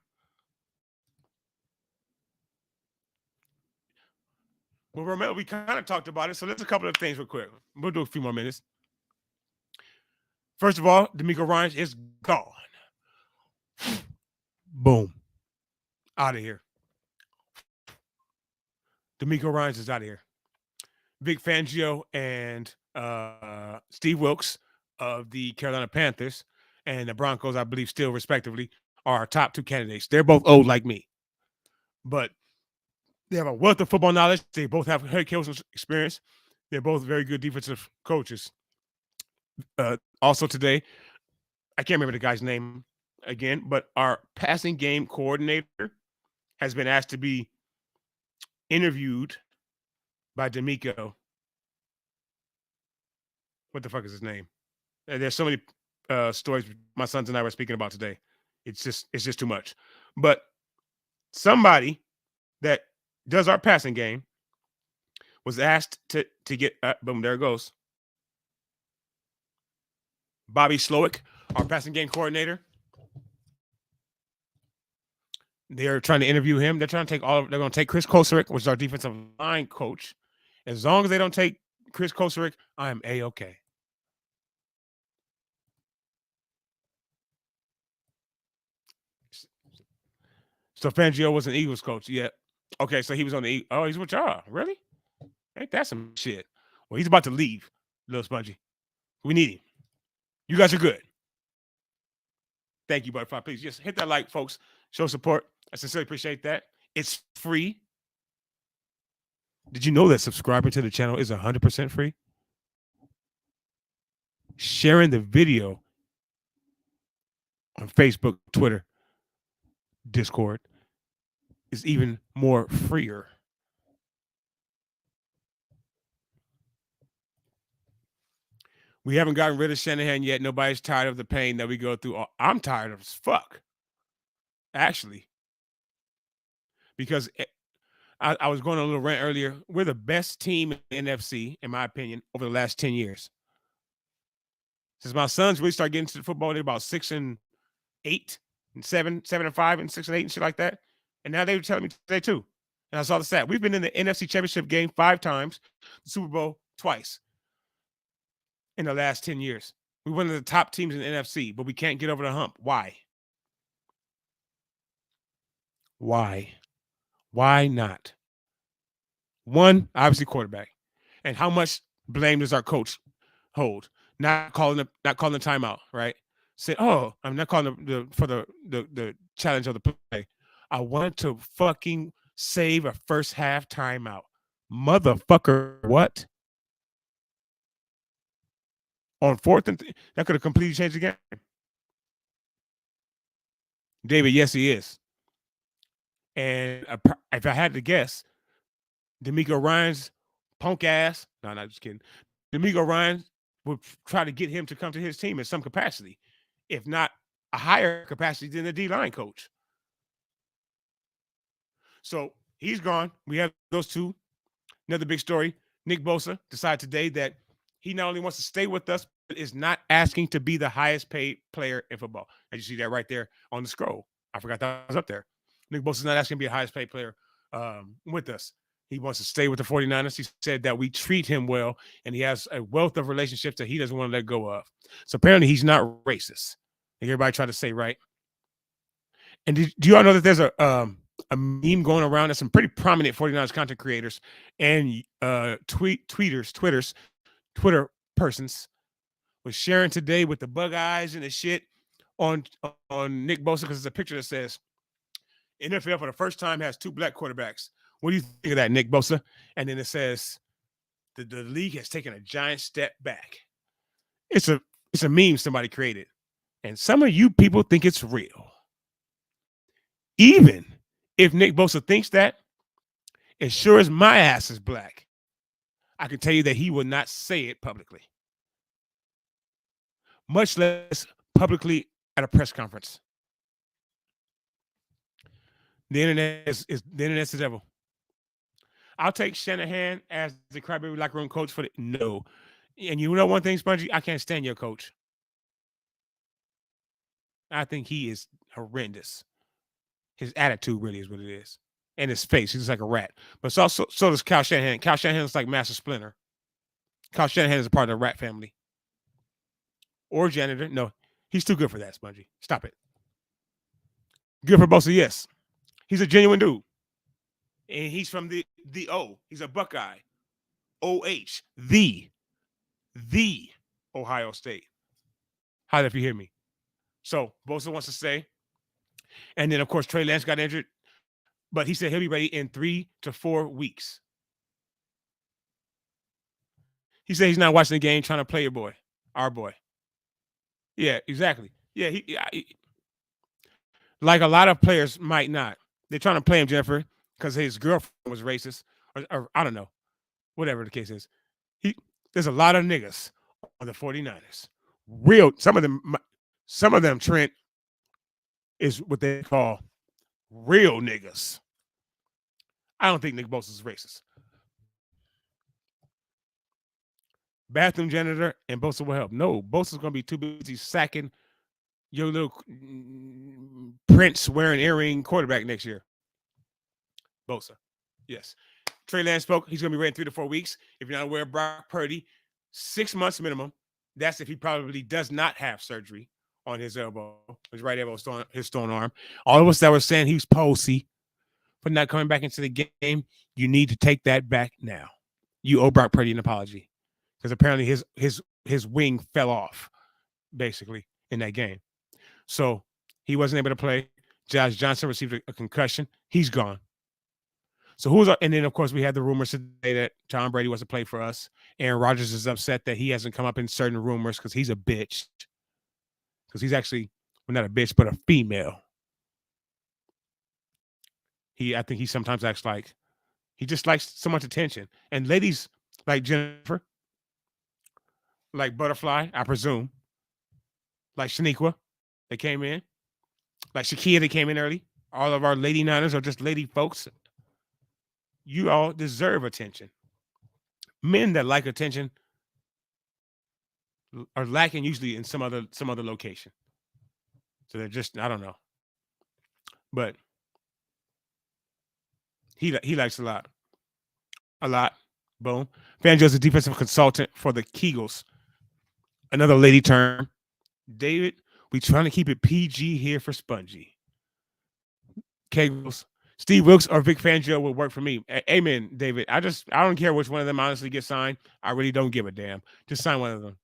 Well, remember, we kind of talked about it, so there's a couple of things real quick. We'll do a few more minutes. First of all, DeMeco Ryans is gone. Boom. Out of here. DeMeco Ryans is out of here. Vic Fangio and Steve Wilkes of the Carolina Panthers and the Broncos, I believe still respectively, are our top 2 candidates. They're both old like me. But they have a wealth of football knowledge. They both have head coaching experience. They're both very good defensive coaches. Also today, I can't remember the guy's name again, but our passing game coordinator has been asked to be interviewed by DeMeco. What the fuck is his name? There's so many stories my sons and I were speaking about today. It's just too much. But somebody that does our passing game was asked to get boom, there it goes. Bobby Slowick, our passing game coordinator. They're trying to interview him. They're trying to they're going to take Chris Kosarick, which is our defensive line coach. As long as they don't take Chris Kosarick, I am A-okay. So Fangio was an Eagles coach. Yeah. Okay, so he was on the oh, he's with y'all. Really? Ain't that some shit? Well, he's about to leave, little Spongy. We need him. You guys are good. Thank you, Butterfly. Please just hit that like, folks. Show support. I sincerely appreciate that. It's free. Did you know that subscribing to the channel is 100% free? Sharing the video on Facebook, Twitter, Discord is even more freer. We haven't gotten rid of Shanahan yet. Nobody's tired of the pain that we go through. I'm tired of as fuck, actually, because I was going on a little rant earlier. We're the best team in the NFC, in my opinion, over the last 10 years. Since my sons really started getting into the football, they're about 6-8. and 7-5, and 6-8, and shit like that. And now they were telling me today too. And I saw the stat. We've been in the NFC Championship game 5 times, the Super Bowl twice in the last 10 years. We're one of the top teams in the NFC, but we can't get over the hump. Why? Why? Why not? One, obviously quarterback. And how much blame does our coach hold? Not calling the timeout, right? Say, oh, I'm not calling the challenge of the play. I want to fucking save a first half timeout. Motherfucker, what? On 4th and that could have completely changed the game. David, yes, he is. And if I had to guess, DeMeco Ryans punk ass. No, not just kidding. DeMeco Ryans would try to get him to come to his team in some capacity, if not a higher capacity than the D-line coach. So he's gone. We have those two. Another big story. Nick Bosa decided today that he not only wants to stay with us, but is not asking to be the highest paid player in football. And you see that right there on the scroll. I forgot that was up there. Nick Bosa is not asking to be the highest paid player with us. He wants to stay with the 49ers. He said that we treat him well, and he has a wealth of relationships that he doesn't want to let go of. So apparently he's not racist. Like everybody tried to say, right? And do you all know that there's a meme going around that some pretty prominent 49ers content creators and Twitter persons was sharing today with the bug eyes and the shit on Nick Bosa, because it's a picture that says NFL for the first time has 2 black quarterbacks. What do you think of that, Nick Bosa? And then it says the league has taken a giant step back. It's a meme somebody created. And some of you people think it's real. Even if Nick Bosa thinks that, as sure as my ass is black, I can tell you that he will not say it publicly, much less publicly at a press conference. The internet is the internet's the devil. I'll take Shanahan as the crybaby locker room coach for the no. And you know one thing, Spongy, I can't stand your coach. I think he is horrendous. His attitude really is what it is. And his face, he's like a rat. But so does Kyle Shanahan. Kyle Shanahan is like Master Splinter. Kyle Shanahan is a part of the rat family. Or janitor. No, he's too good for that, Spongy. Stop it. Good for Bosa, yes. He's a genuine dude. And he's from the O. He's a Buckeye. OH. The Ohio State. Holla if you hear me. So Bosa wants to stay. And then, of course, Trey Lance got injured. But he said he'll be ready in 3 to 4 weeks. He said he's not watching the game, trying to play your boy, our boy. Yeah, exactly. Yeah, he like a lot of players might not. They're trying to play him, Jennifer, because his girlfriend was racist, or I don't know, whatever the case is. There's a lot of niggas on the 49ers. Real, some of them, Trent, is what they call real niggas. I don't think Nick Bosa is racist. Bathroom janitor and Bosa will help. No, Bosa's going to be too busy sacking your little Prince wearing earring quarterback next year. Bosa. Yes. Trey Lance spoke. He's going to be ready in 3 to 4 weeks. If you're not aware, Brock Purdy, 6 months minimum. That's if he probably does not have surgery on his elbow, his right elbow, his stone arm. All of us that were saying he was posy for not coming back into the game, you need to take that back now. You owe Brock Purdy an apology, because apparently his wing fell off, basically, in that game. So he wasn't able to play. Josh Johnson received a concussion. He's gone. So and then, of course, we had the rumors today that Tom Brady wants to play for us. Aaron Rodgers is upset that he hasn't come up in certain rumors because he's a bitch. Because he's actually, well, not a bitch, but a female. I think he sometimes acts like he just likes so much attention. And ladies like Jennifer, like Butterfly, I presume, like Shaniqua, they came in, like Shakia, they came in early. All of our lady niners are just lady folks. You all deserve attention. Men that like attention are lacking usually in some other location. So they're just, I don't know. but he likes a lot. A lot. Boom. Fangio's a defensive consultant for the Kegels. Another lady term. David, we trying to keep it PG here for Spongy. Kegels. Steve Wilkes or Vic Fangio would work for me. Amen, David. I don't care which one of them honestly gets signed. I really don't give a damn. Just sign one of them.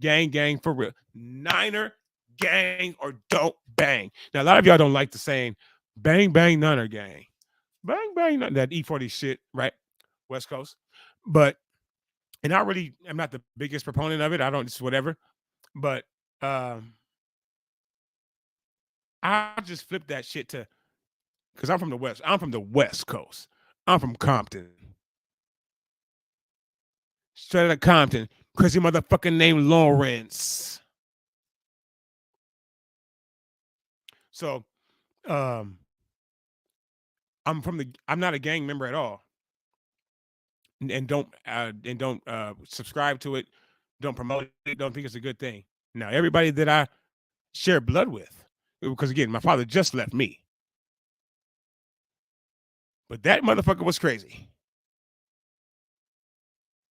Gang, for real. Niner, gang, or don't bang. Now, a lot of y'all don't like the saying bang, Niner gang. Bang, that E40 shit, right? West Coast. But, and I really am not the biggest proponent of it. I don't, just whatever. But I just flip that shit to, because I'm from the West. I'm from the West Coast. I'm from Compton. Straight out of Compton. Crazy motherfucking name Lawrence. So, I'm not a gang member at all. And don't subscribe to it. Don't promote it. Don't think it's a good thing. Now, everybody that I share blood with, because again, my father just left me. But that motherfucker was crazy.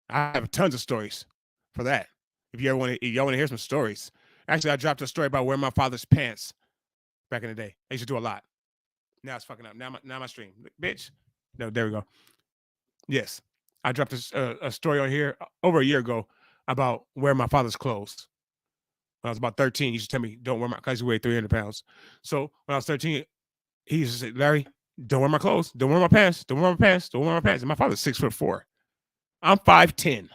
I have tons of stories for that. If y'all want to hear some stories. Actually, I dropped a story about wearing my father's pants back in the day. I used to do a lot. Now it's fucking up. Now my stream. Bitch. No, there we go. Yes. I dropped a story on here over a year ago about wearing my father's clothes. When I was about 13, he used to tell me, don't wear my, because he weighed 300 pounds. So when I was 13, he used to say, Larry, don't wear my clothes. Don't wear my pants. Don't wear my pants. Don't wear my pants. And my father's 6'4". I'm 5'10".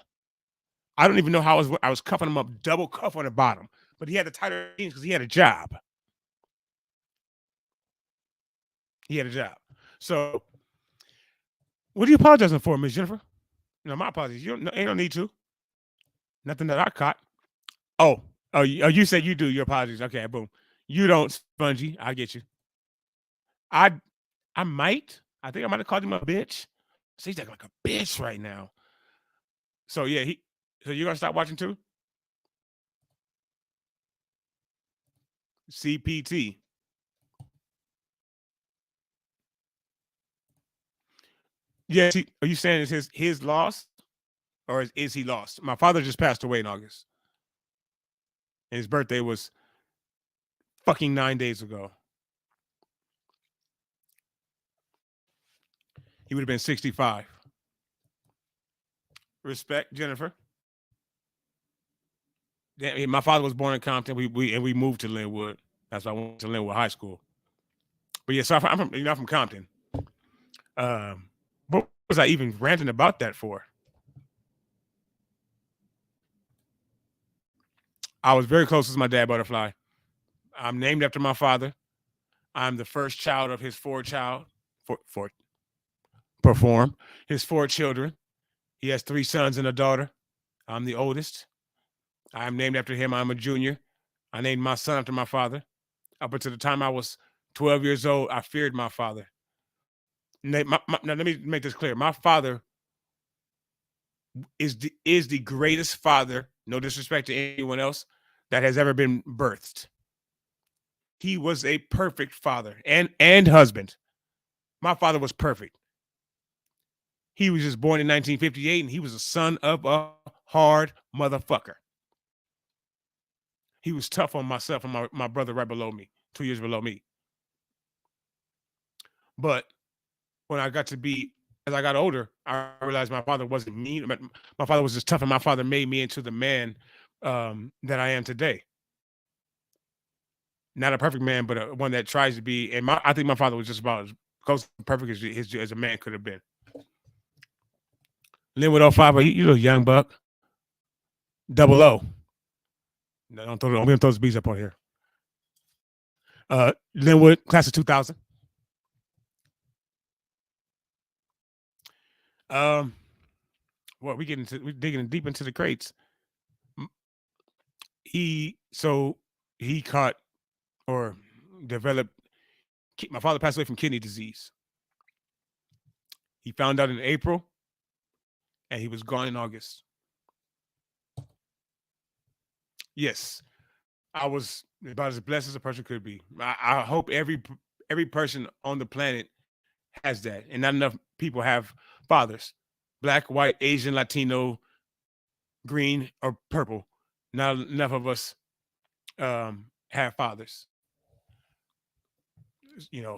I don't even know how I was cuffing him up, double cuff on the bottom. But he had the tighter jeans because he had a job. So what are you apologizing for, Miss Jennifer? No, my apologies. You don't need to. Nothing that I caught. Oh, you said you do your apologies. Okay, boom. You don't, Spongy. I get you. I might. I think I might have called him a bitch. So he's acting like a bitch right now. So yeah, so you're gonna stop watching too? CPT. Yeah, are you saying it's his loss? Or is he lost? My father just passed away in August. And his birthday was fucking 9 days ago. He would have been 65. Respect, Jennifer. Yeah, my father was born in Compton. We moved to Linwood. That's why I went to Linwood High School. But yeah, so I'm from Compton. What was I even ranting about that for? I was very close to my dad, Butterfly. I'm named after my father. I'm the first child of his four children. He has 3 sons and a daughter. I'm the oldest. I'm named after him. I'm a junior. I named my son after my father. Up until the time I was 12 years old, I feared my father. Now, let me make this clear. My father is the greatest father, no disrespect to anyone else, that has ever been birthed. He was a perfect father and husband. My father was perfect. He was just born in 1958, and he was a son of a hard motherfucker. He was tough on myself and my brother right below me, 2 years below me. But when I got to be, as I got older, I realized my father wasn't mean. My father was just tough, and my father made me into the man that I am today. Not a perfect man, but one that tries to be. And I think my father was just about as close to perfect as a man could have been. Linwood 05, you little young buck. Double O. No, we don't throw those B's up on here. Linwood, class of 2000. Well, we're digging deep into the crates. He caught or developed. My father passed away from kidney disease. He found out in April, and he was gone in August. Yes, I was about as blessed as a person could be. I hope every every person on the planet has that, and not enough people have fathers. Black, white, Asian, Latino, green, or purple. Not enough of us have fathers.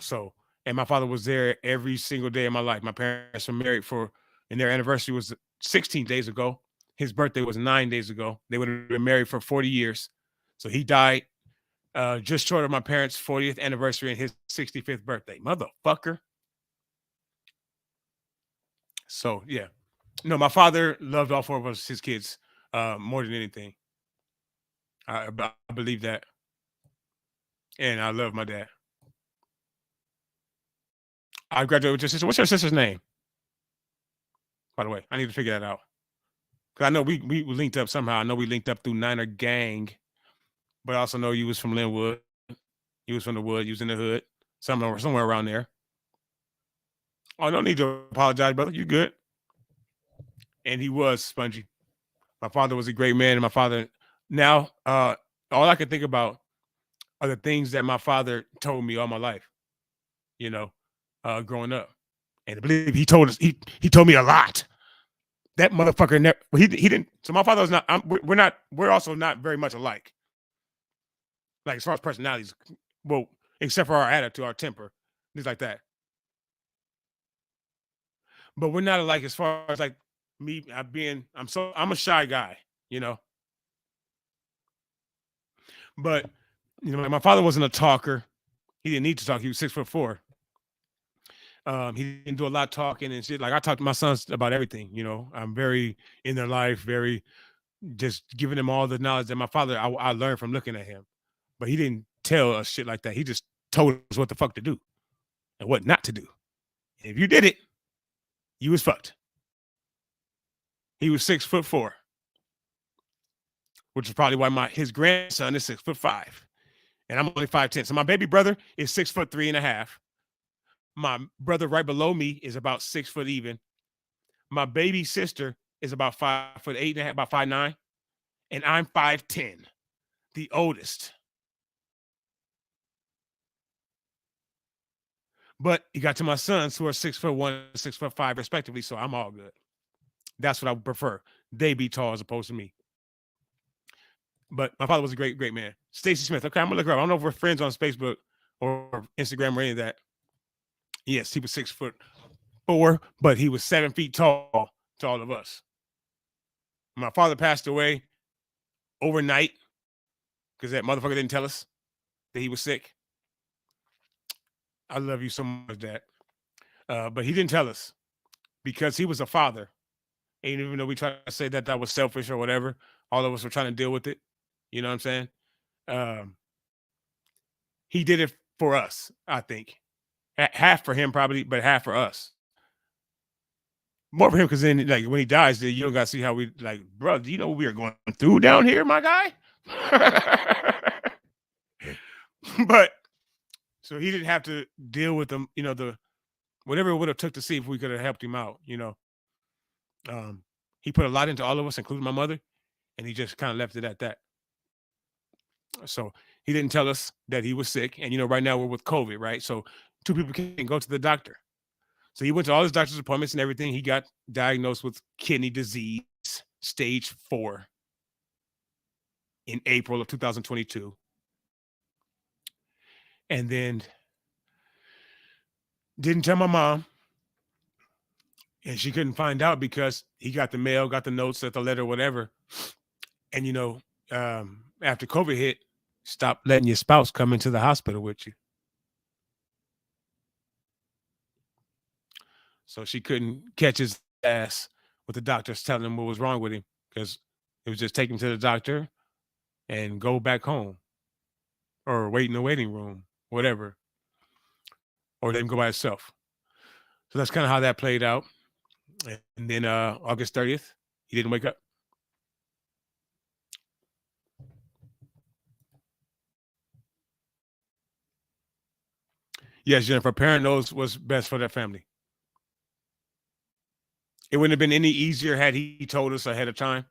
So, and my father was there every single day of my life. My parents were married and their anniversary was 16 days ago. His birthday was 9 days ago. They would have been married for 40 years. So he died just short of my parents' 40th anniversary and his 65th birthday. Motherfucker. So, yeah. No, my father loved all four of us, his kids, more than anything. I believe that. And I love my dad. I graduated with your sister. What's your sister's name? By the way, I need to figure that out. Because I know we linked up somehow. I know we linked up through Niner Gang. But I also know you was from Linwood. You was from the wood. You was in the hood. Somewhere around there. Oh, no need to apologize, brother. You good. And he was Spongy. My father was a great man. And my father, now, all I can think about are the things that my father told me all my life, growing up. And I believe he told us, he told me a lot. That motherfucker never, he didn't. So my father was not, we're also not very much alike. Like as far as personalities, well, except for our attitude, our temper, things like that. But we're not alike as far as like me I'm a shy guy, But my father wasn't a talker. He didn't need to talk. He was 6'4". He didn't do a lot of talking and shit. Like I talk to my sons about everything, I'm very in their life, very just giving them all the knowledge that my father, I learned from looking at him. But he didn't tell us shit like that. He just told us what the fuck to do and what not to do. And if you did it, you was fucked. He was 6'4", which is probably why his grandson is 6'5", and I'm only 5'10". So my baby brother is 6'3.5". My brother right below me is about 6 foot even. My baby sister is about 5'8.5", about 5'9", and I'm 5'10", the oldest. But you got to my sons who are 6'1" and 6'5" respectively, so I'm all good. That's what I would prefer. They be tall as opposed to me. But my father was a great, great man. Stacy Smith. Okay, I'm gonna look her up. I don't know if we're friends on Facebook or Instagram or any of that. Yes, he was 6'4", but he was 7 feet tall to all of us. My father passed away overnight because that motherfucker didn't tell us that he was sick. I love you so much, Dad. But he didn't tell us because he was a father. And even though we try to say that was selfish or whatever, all of us were trying to deal with it. You know what I'm saying? He did it for us, I think. Half for him probably, but half for us. More for him because then, like, when he dies, then you don't got to see how we, like, bro, do you know what we are going through down here, my guy? But, so he didn't have to deal with them, whatever it would have took to see if we could have helped him out, He put a lot into all of us, including my mother, and he just kind of left it at that. So he didn't tell us that he was sick. And, right now we're with COVID, right? So 2 people can't go to the doctor. So he went to all his doctor's appointments and everything. He got diagnosed with kidney disease, stage 4, in April of 2022. And then didn't tell my mom. And she couldn't find out because he got the mail, got the notes, got the letter, whatever. And, after COVID hit, stop letting your spouse come into the hospital with you. So she couldn't catch his ass with the doctors telling him what was wrong with him because it was just take him to the doctor and go back home or wait in the waiting room, whatever, or let him go by himself. So that's kind of how that played out. And then August 30th, he didn't wake up. Yes, Jennifer, parent knows what's best for their family. It wouldn't have been any easier had he told us ahead of time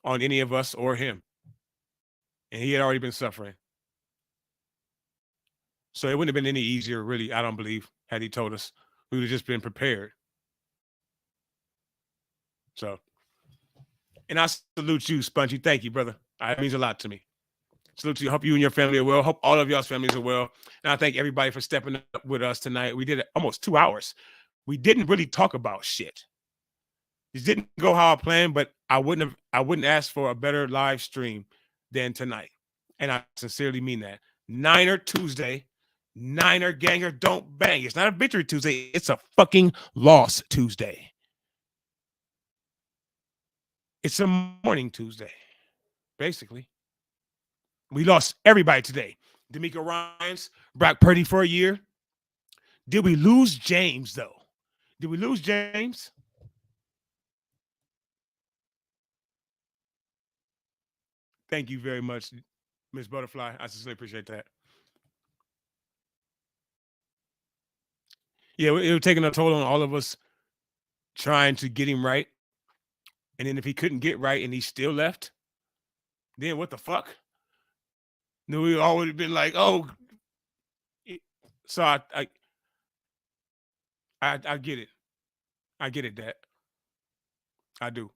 on any of us or him. And he had already been suffering. So it wouldn't have been any easier, really, I don't believe, had he told us. We would have just been prepared. So, and I salute you, Spongy. Thank you, brother. It means a lot to me. Salute to you. Hope you and your family are well. Hope all of y'all's families are well. And I thank everybody for stepping up with us tonight. We did it almost 2 hours. We didn't really talk about shit. It didn't go how I planned, but I wouldn't ask for a better live stream than tonight. And I sincerely mean that. Niner Tuesday, Niner ganger don't bang. It's not a victory Tuesday. It's a fucking loss Tuesday. It's a morning Tuesday, basically. We lost everybody today. D'Amico Ryans, Brock Purdy for a year. Did we lose James, though? Did we lose James? Thank you very much, Miss Butterfly. I sincerely appreciate that. Yeah, it was taking a toll on all of us trying to get him right. And then if he couldn't get right and he still left, then what the fuck? Then we all would have been like, oh. So I get it. I get it, Dad. I do.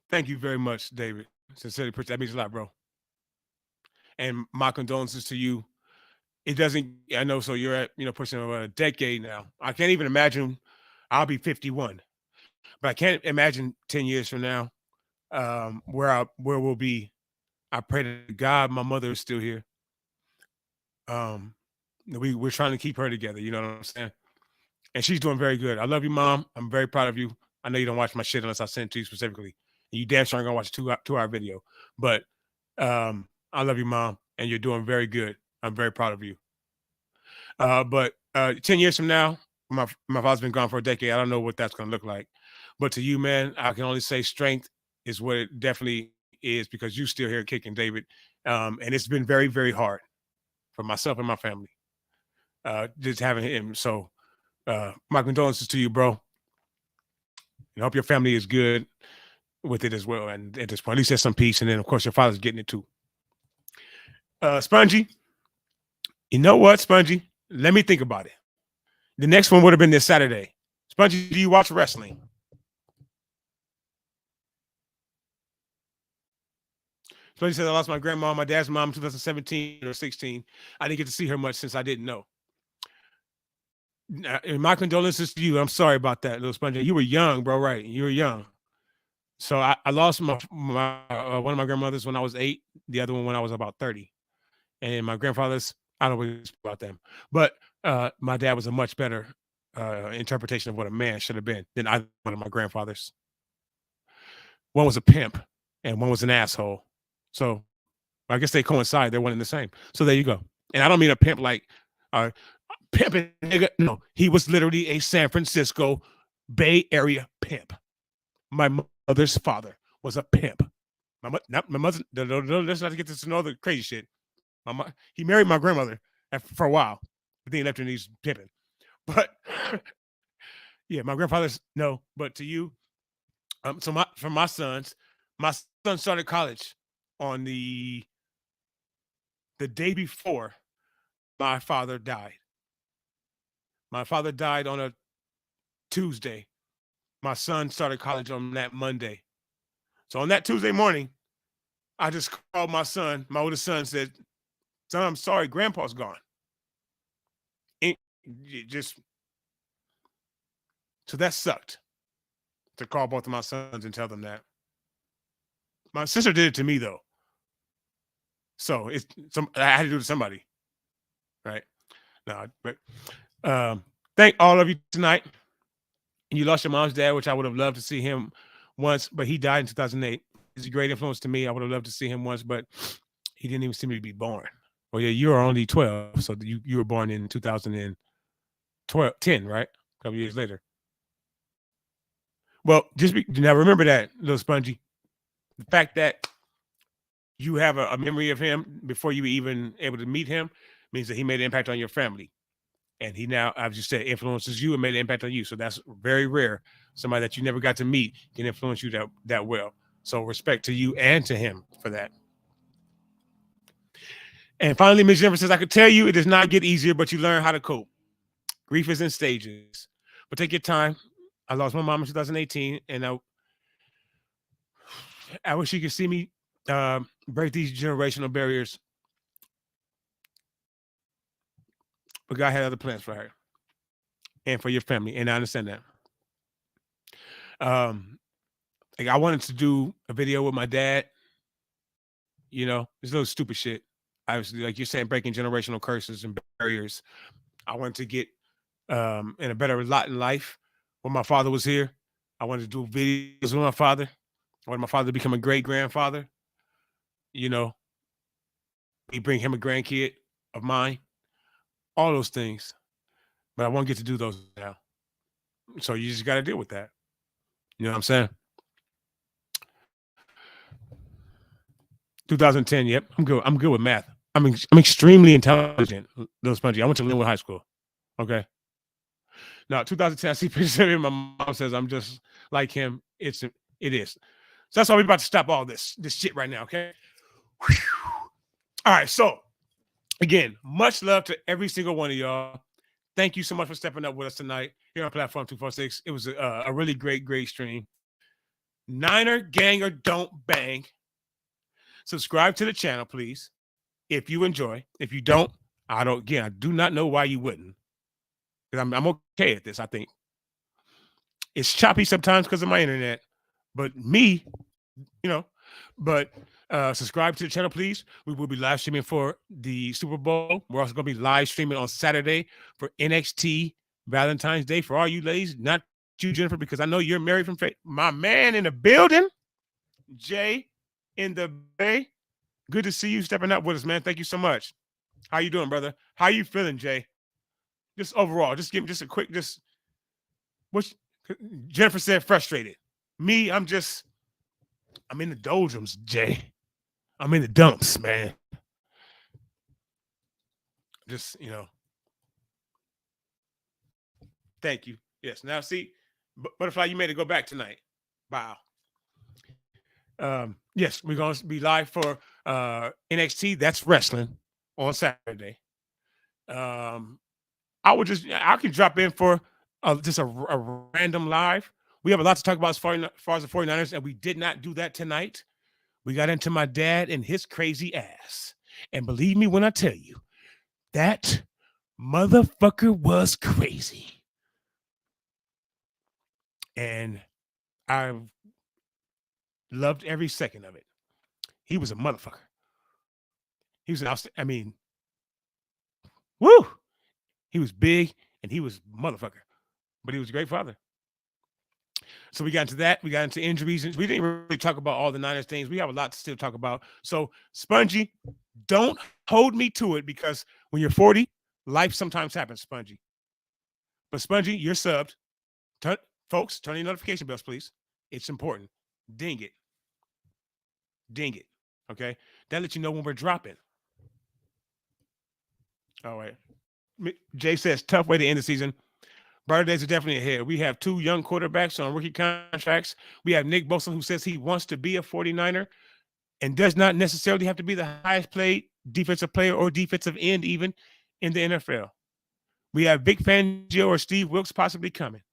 Thank you very much, David. Sincerely appreciate that. Means a lot, bro. And my condolences to you. It doesn't, I know, so you're at, pushing over a decade now. I can't even imagine. I'll be 51. But I can't imagine 10 years from now where we'll be. I pray to God my mother is still here. We're trying to keep her together, you know what I'm saying? And she's doing very good. I love you, Mom. I'm very proud of you. I know you don't watch my shit unless I send it to you specifically. And you damn sure aren't gonna watch a two-hour video. But I love you, Mom, and you're doing very good. I'm very proud of you. But 10 years from now, my father's been gone for a decade. I don't know what that's gonna look like. But to you, man, I can only say strength is what it definitely is, because you're still here kicking, David. And it's been very, very hard for myself and my family. Just having him. So my condolences to you, bro. I hope your family is good with it as well. And at this point, at least there's some peace. And then, of course, your father's getting it too. Spongy, you know what, Spongy? Let me think about it. The next one would have been this Saturday. Spongy, do you watch wrestling? Spongy says, I lost my grandma, my dad's mom in 2017 or 16. I didn't get to see her much since I didn't know. My condolences to you. I'm sorry about that, little Spongy. You were young, bro, right? You were young. So I lost one of my grandmothers when I was 8, the other one when I was about 30. And my grandfathers, I don't really speak about them. But my dad was a much better interpretation of what a man should have been than either one of my grandfathers. One was a pimp and one was an asshole. So I guess they coincide. They're one and the same. So there you go. And I don't mean a pimp like pimping nigga. No, he was literally a San Francisco Bay Area pimp. My mother's father was a pimp. My mother. Let's not get to some other crazy shit. He married my grandmother for a while, but then he left her and he's pimping. But yeah, my grandfather's no. But to you, for my son started college on the day before my father died. My father died on a Tuesday. My son started college on that Monday. So on that Tuesday morning, I just called my son. My oldest son said, "Son, I'm sorry, Grandpa's gone." So that sucked to call both of my sons and tell them that. My sister did it to me though. So I had to do it to somebody, right? No, but thank all of you tonight. And you lost your mom's dad, which I would have loved to see him once, but he died in 2008. He's a great influence to me. I would have loved to see him once, but he didn't even seem to be born. Well, yeah, you were only 12, so you were born in 2010, right? A couple years later. Well, now remember that, little Spongy. The fact that you have a memory of him before you were even able to meet him means that he made an impact on your family. And he now, as you said, influences you and made an impact on you. So that's very rare. Somebody that you never got to meet can influence you that well. So respect to you and to him for that. And finally, Ms. Jennifer says, I could tell you it does not get easier, but you learn how to cope. Grief is in stages. But take your time. I lost my mom in 2018, and I wish you could see me break these generational barriers. But God had other plans for her and for your family, and I understand that. Like I wanted to do a video with my dad. You know, this little stupid shit. Obviously, like you're saying, breaking generational curses and barriers. I wanted to get in a better lot in life when my father was here. I wanted to do videos with my father. I wanted my father to become a great grandfather. You know, we bring him a grandkid of mine. All those things. But I won't get to do those now. So you just got to deal with that. You know what I'm saying? 2010. Yep, I'm good. I'm good with math. I'm extremely intelligent, little Spongy. I went to Linwood High School. Okay. Now, 2010, I see pictures of him. My mom says I'm just like him. It is. So that's why we're about to stop all this shit right now. Okay. Whew. All right. So again, much love to every single one of y'all. Thank you so much for stepping up with us tonight here on Platform 246. It was a really great stream. Niner gang or don't bang. Subscribe to the channel, please, if you enjoy. If you don't, I do not know why you wouldn't. Because I'm okay at this, I think. It's choppy sometimes because of my internet. But me, you know, subscribe to the channel, please. We will be live streaming for the Super Bowl. We're also going to be live streaming on Saturday for NXT Valentine's Day for all you ladies, not you, Jennifer, because I know you're married from my man in the building, Jay in the Bay. Good to see you stepping up with us, man. Thank you so much. How you doing, brother? How you feeling, Jay? Just overall, just give me just a quick, Jennifer said frustrated. Me, I'm in the doldrums, Jay. I'm in the dumps, man. Just, you know. Thank you. Yes. Now, see, Butterfly, you made it go back tonight. Wow. Yes, we're going to be live for NXT. That's wrestling on Saturday. I can drop in for just a random live. We have a lot to talk about as far as the 49ers, and we did not do that tonight. We got into my dad and his crazy ass. And believe me when I tell you, that motherfucker was crazy. And I loved every second of it. He was a motherfucker. He was woo! He was big and he was a motherfucker. But he was a great father. So we got into that. We got into injuries. We didn't really talk about all the Niners things. We have a lot to still talk about. So, Spongy, don't hold me to it because when you're 40, life sometimes happens, Spongy. But, Spongy, you're subbed. Folks, turn your notification bells, please. It's important. Ding it. Ding it. Okay? That lets you know when we're dropping. All right. Jay says, tough way to end the season. Brighter days are definitely ahead. We have 2 young quarterbacks on rookie contracts. We have Nick Bosa, who says he wants to be a 49er and does not necessarily have to be the highest paid defensive player or defensive end even in the NFL. We have Vic Fangio or Steve Wilks possibly coming.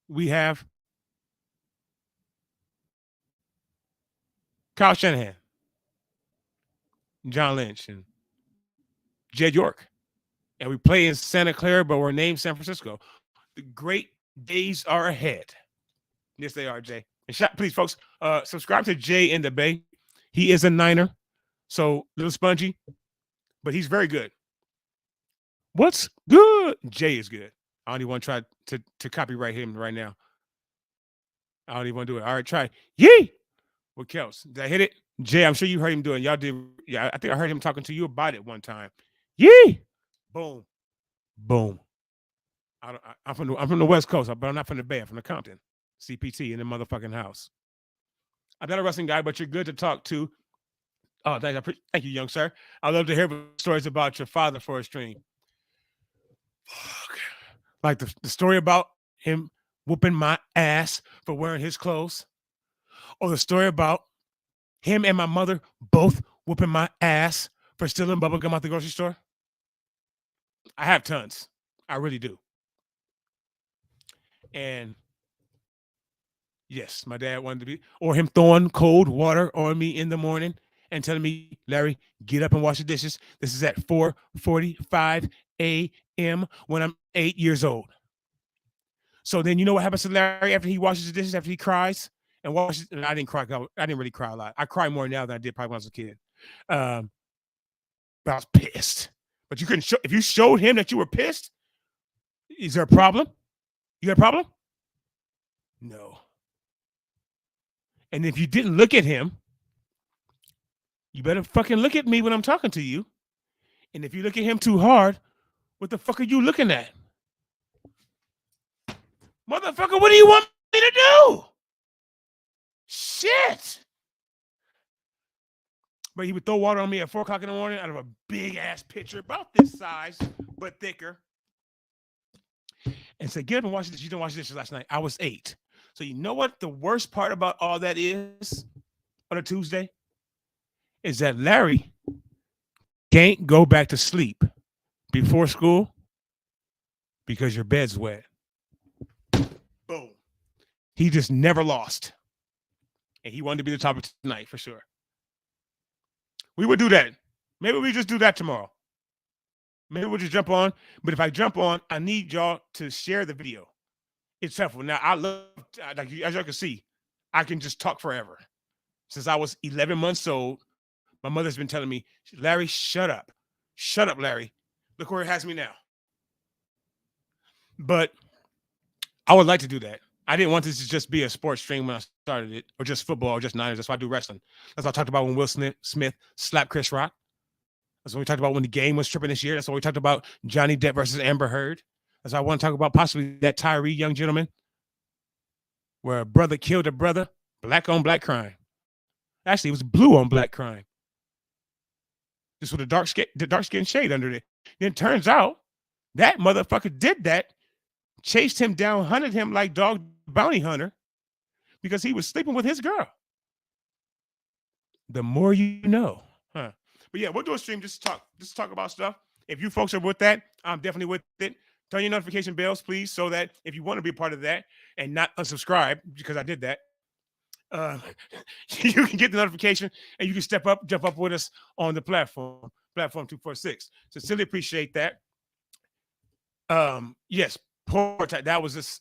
We have Kyle Shanahan, John Lynch, and Jed York. And we play in Santa Clara, but we're named San Francisco. The great days are ahead. Yes, they are, Jay. And please, folks, subscribe to Jay in the Bay. He is a Niner, so little spongy, but he's very good. What's good? Jay is good. I don't even want to try to copyright him right now. I don't even want to do it. All right, try. Yee! What else? Did I hit it? Jay, I'm sure you heard him doing. Y'all did. Yeah, I think I heard him talking to you about it one time. Yee! Boom. Boom. I'm from the West Coast, but I'm not from the Bay. I'm from the Compton. CPT in the motherfucking house. I'm not a wrestling guy, but you're good to talk to. Oh, thank you, young sir. I love to hear stories about your father for a stream. Like the story about him whooping my ass for wearing his clothes, or the story about him and my mother both whooping my ass for stealing bubble gum out the grocery store? I have tons. I really do. And yes, my dad wanted to be, or him throwing cold water on me in the morning and telling me, Larry, get up and wash the dishes. This is at 4:45 a.m. when I'm 8 years old. So then you know what happens to Larry after he washes the dishes, after he cries and washes? And I didn't cry. I didn't really cry a lot. I cry more now than I did probably when I was a kid. But I was pissed. But you couldn't show, if you showed him that you were pissed, is there a problem? You got a problem? No. And if you didn't look at him, you better fucking look at me when I'm talking to you. And if you look at him too hard, what the fuck are you looking at? Motherfucker, what do you want me to do? Shit. But he would throw water on me at 4 o'clock in the morning out of a big ass pitcher, about this size, but thicker. And say, get up and wash the dishes. You didn't wash the dishes last night. I was 8. So you know what the worst part about all that is on a Tuesday? Is that Larry can't go back to sleep before school because your bed's wet. Boom. He just never lost. And he wanted to be the topic tonight for sure. We would do that. Maybe we just do that tomorrow. Maybe we'll just jump on. But if I jump on, I need y'all to share the video. It's helpful. Now, I love, like, as y'all can see, I can just talk forever. Since I was 11 months old, my mother's been telling me, Larry, shut up. Shut up, Larry. Look where it has me now. But I would like to do that. I didn't want this to just be a sports stream when I started it, or just football, or just Niners. That's why I do wrestling. That's what I talked about when Will Smith slapped Chris Rock. That's what we talked about when the game was tripping this year. That's what we talked about Johnny Depp versus Amber Heard. That's what I want to talk about possibly that Tyree young gentleman where a brother killed a brother, black on black crime. Actually, it was blue on black crime. Just with a dark skin shade under it. Then it turns out that motherfucker did that, chased him down, hunted him like dog bounty hunter because he was sleeping with his girl. The more you know, huh? But yeah, we'll do a stream just to talk about stuff. If you folks are with that, I'm definitely with it. Turn your notification bells, please, so that if you want to be a part of that and not unsubscribe, because I did that, you can get the notification and you can jump up with us on the platform 246. Sincerely appreciate that. Yes, poor time. That was this.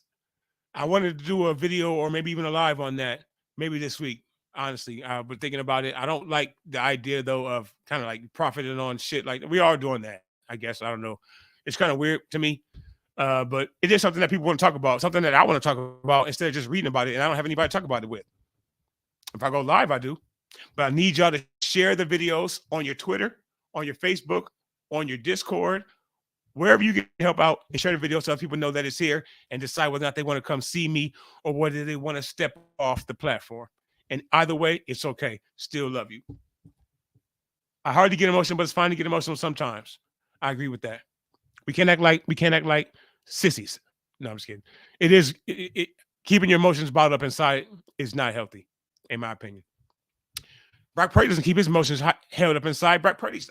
I wanted to do a video or maybe even a live on that, maybe this week. Honestly, I've been thinking about it. I don't like the idea though of kind of like profiting on shit. Like we are doing that, I guess. I don't know. It's kind of weird to me. But it is something that people want to talk about, something that I want to talk about instead of just reading about it. And I don't have anybody to talk about it with. If I go live, I do. But I need y'all to share the videos on your Twitter, on your Facebook, on your Discord, wherever you can help out, and share the video so people know that it's here and decide whether or not they want to come see me or whether they want to step off the platform. And either way, it's okay. Still love you. I hardly get emotional, but it's fine to get emotional sometimes. I agree with that. We can't act like sissies. No, I'm just kidding. It is keeping your emotions bottled up inside is not healthy, in my opinion. Brock Purdy doesn't keep his emotions held up inside. Brock Purdy's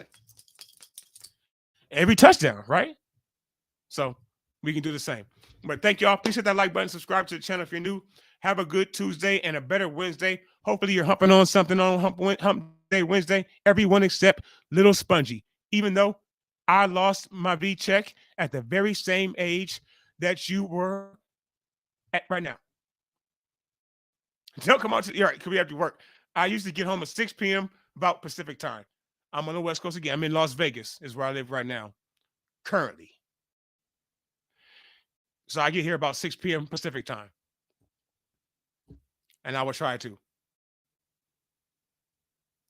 every touchdown, right? So we can do the same. But thank y'all. Please hit that like button. Subscribe to the channel if you're new. Have a good Tuesday and a better Wednesday. Hopefully you're humping on something on hump day Wednesday. Everyone except Little Spongy. Even though I lost my V check at the very same age that you were at right now. Don't come on to, you're right, because we have to work. I used to get home at 6 p.m. about Pacific time. I'm on the West Coast again. I'm in Las Vegas is where I live right now, currently. So I get here about 6 p.m. Pacific time. And I will try to.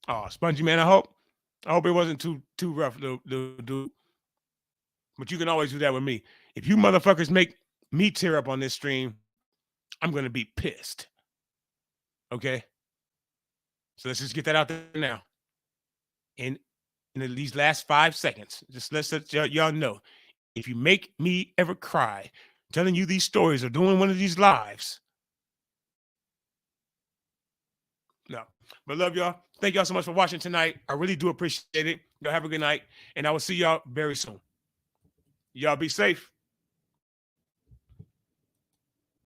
Oh, Spongy, man, I hope it wasn't too rough, dude. But you can always do that with me. If you motherfuckers make me tear up on this stream, I'm going to be pissed. Okay? So let's just get that out there now. In these last 5 seconds, just let's let y'all know. If you make me ever cry, telling you these stories or doing one of these lives, no. But But love y'all. Thank y'all so much for watching tonight. I really do appreciate it. Y'all have a good night, and I will see y'all very soon. Y'all be safe.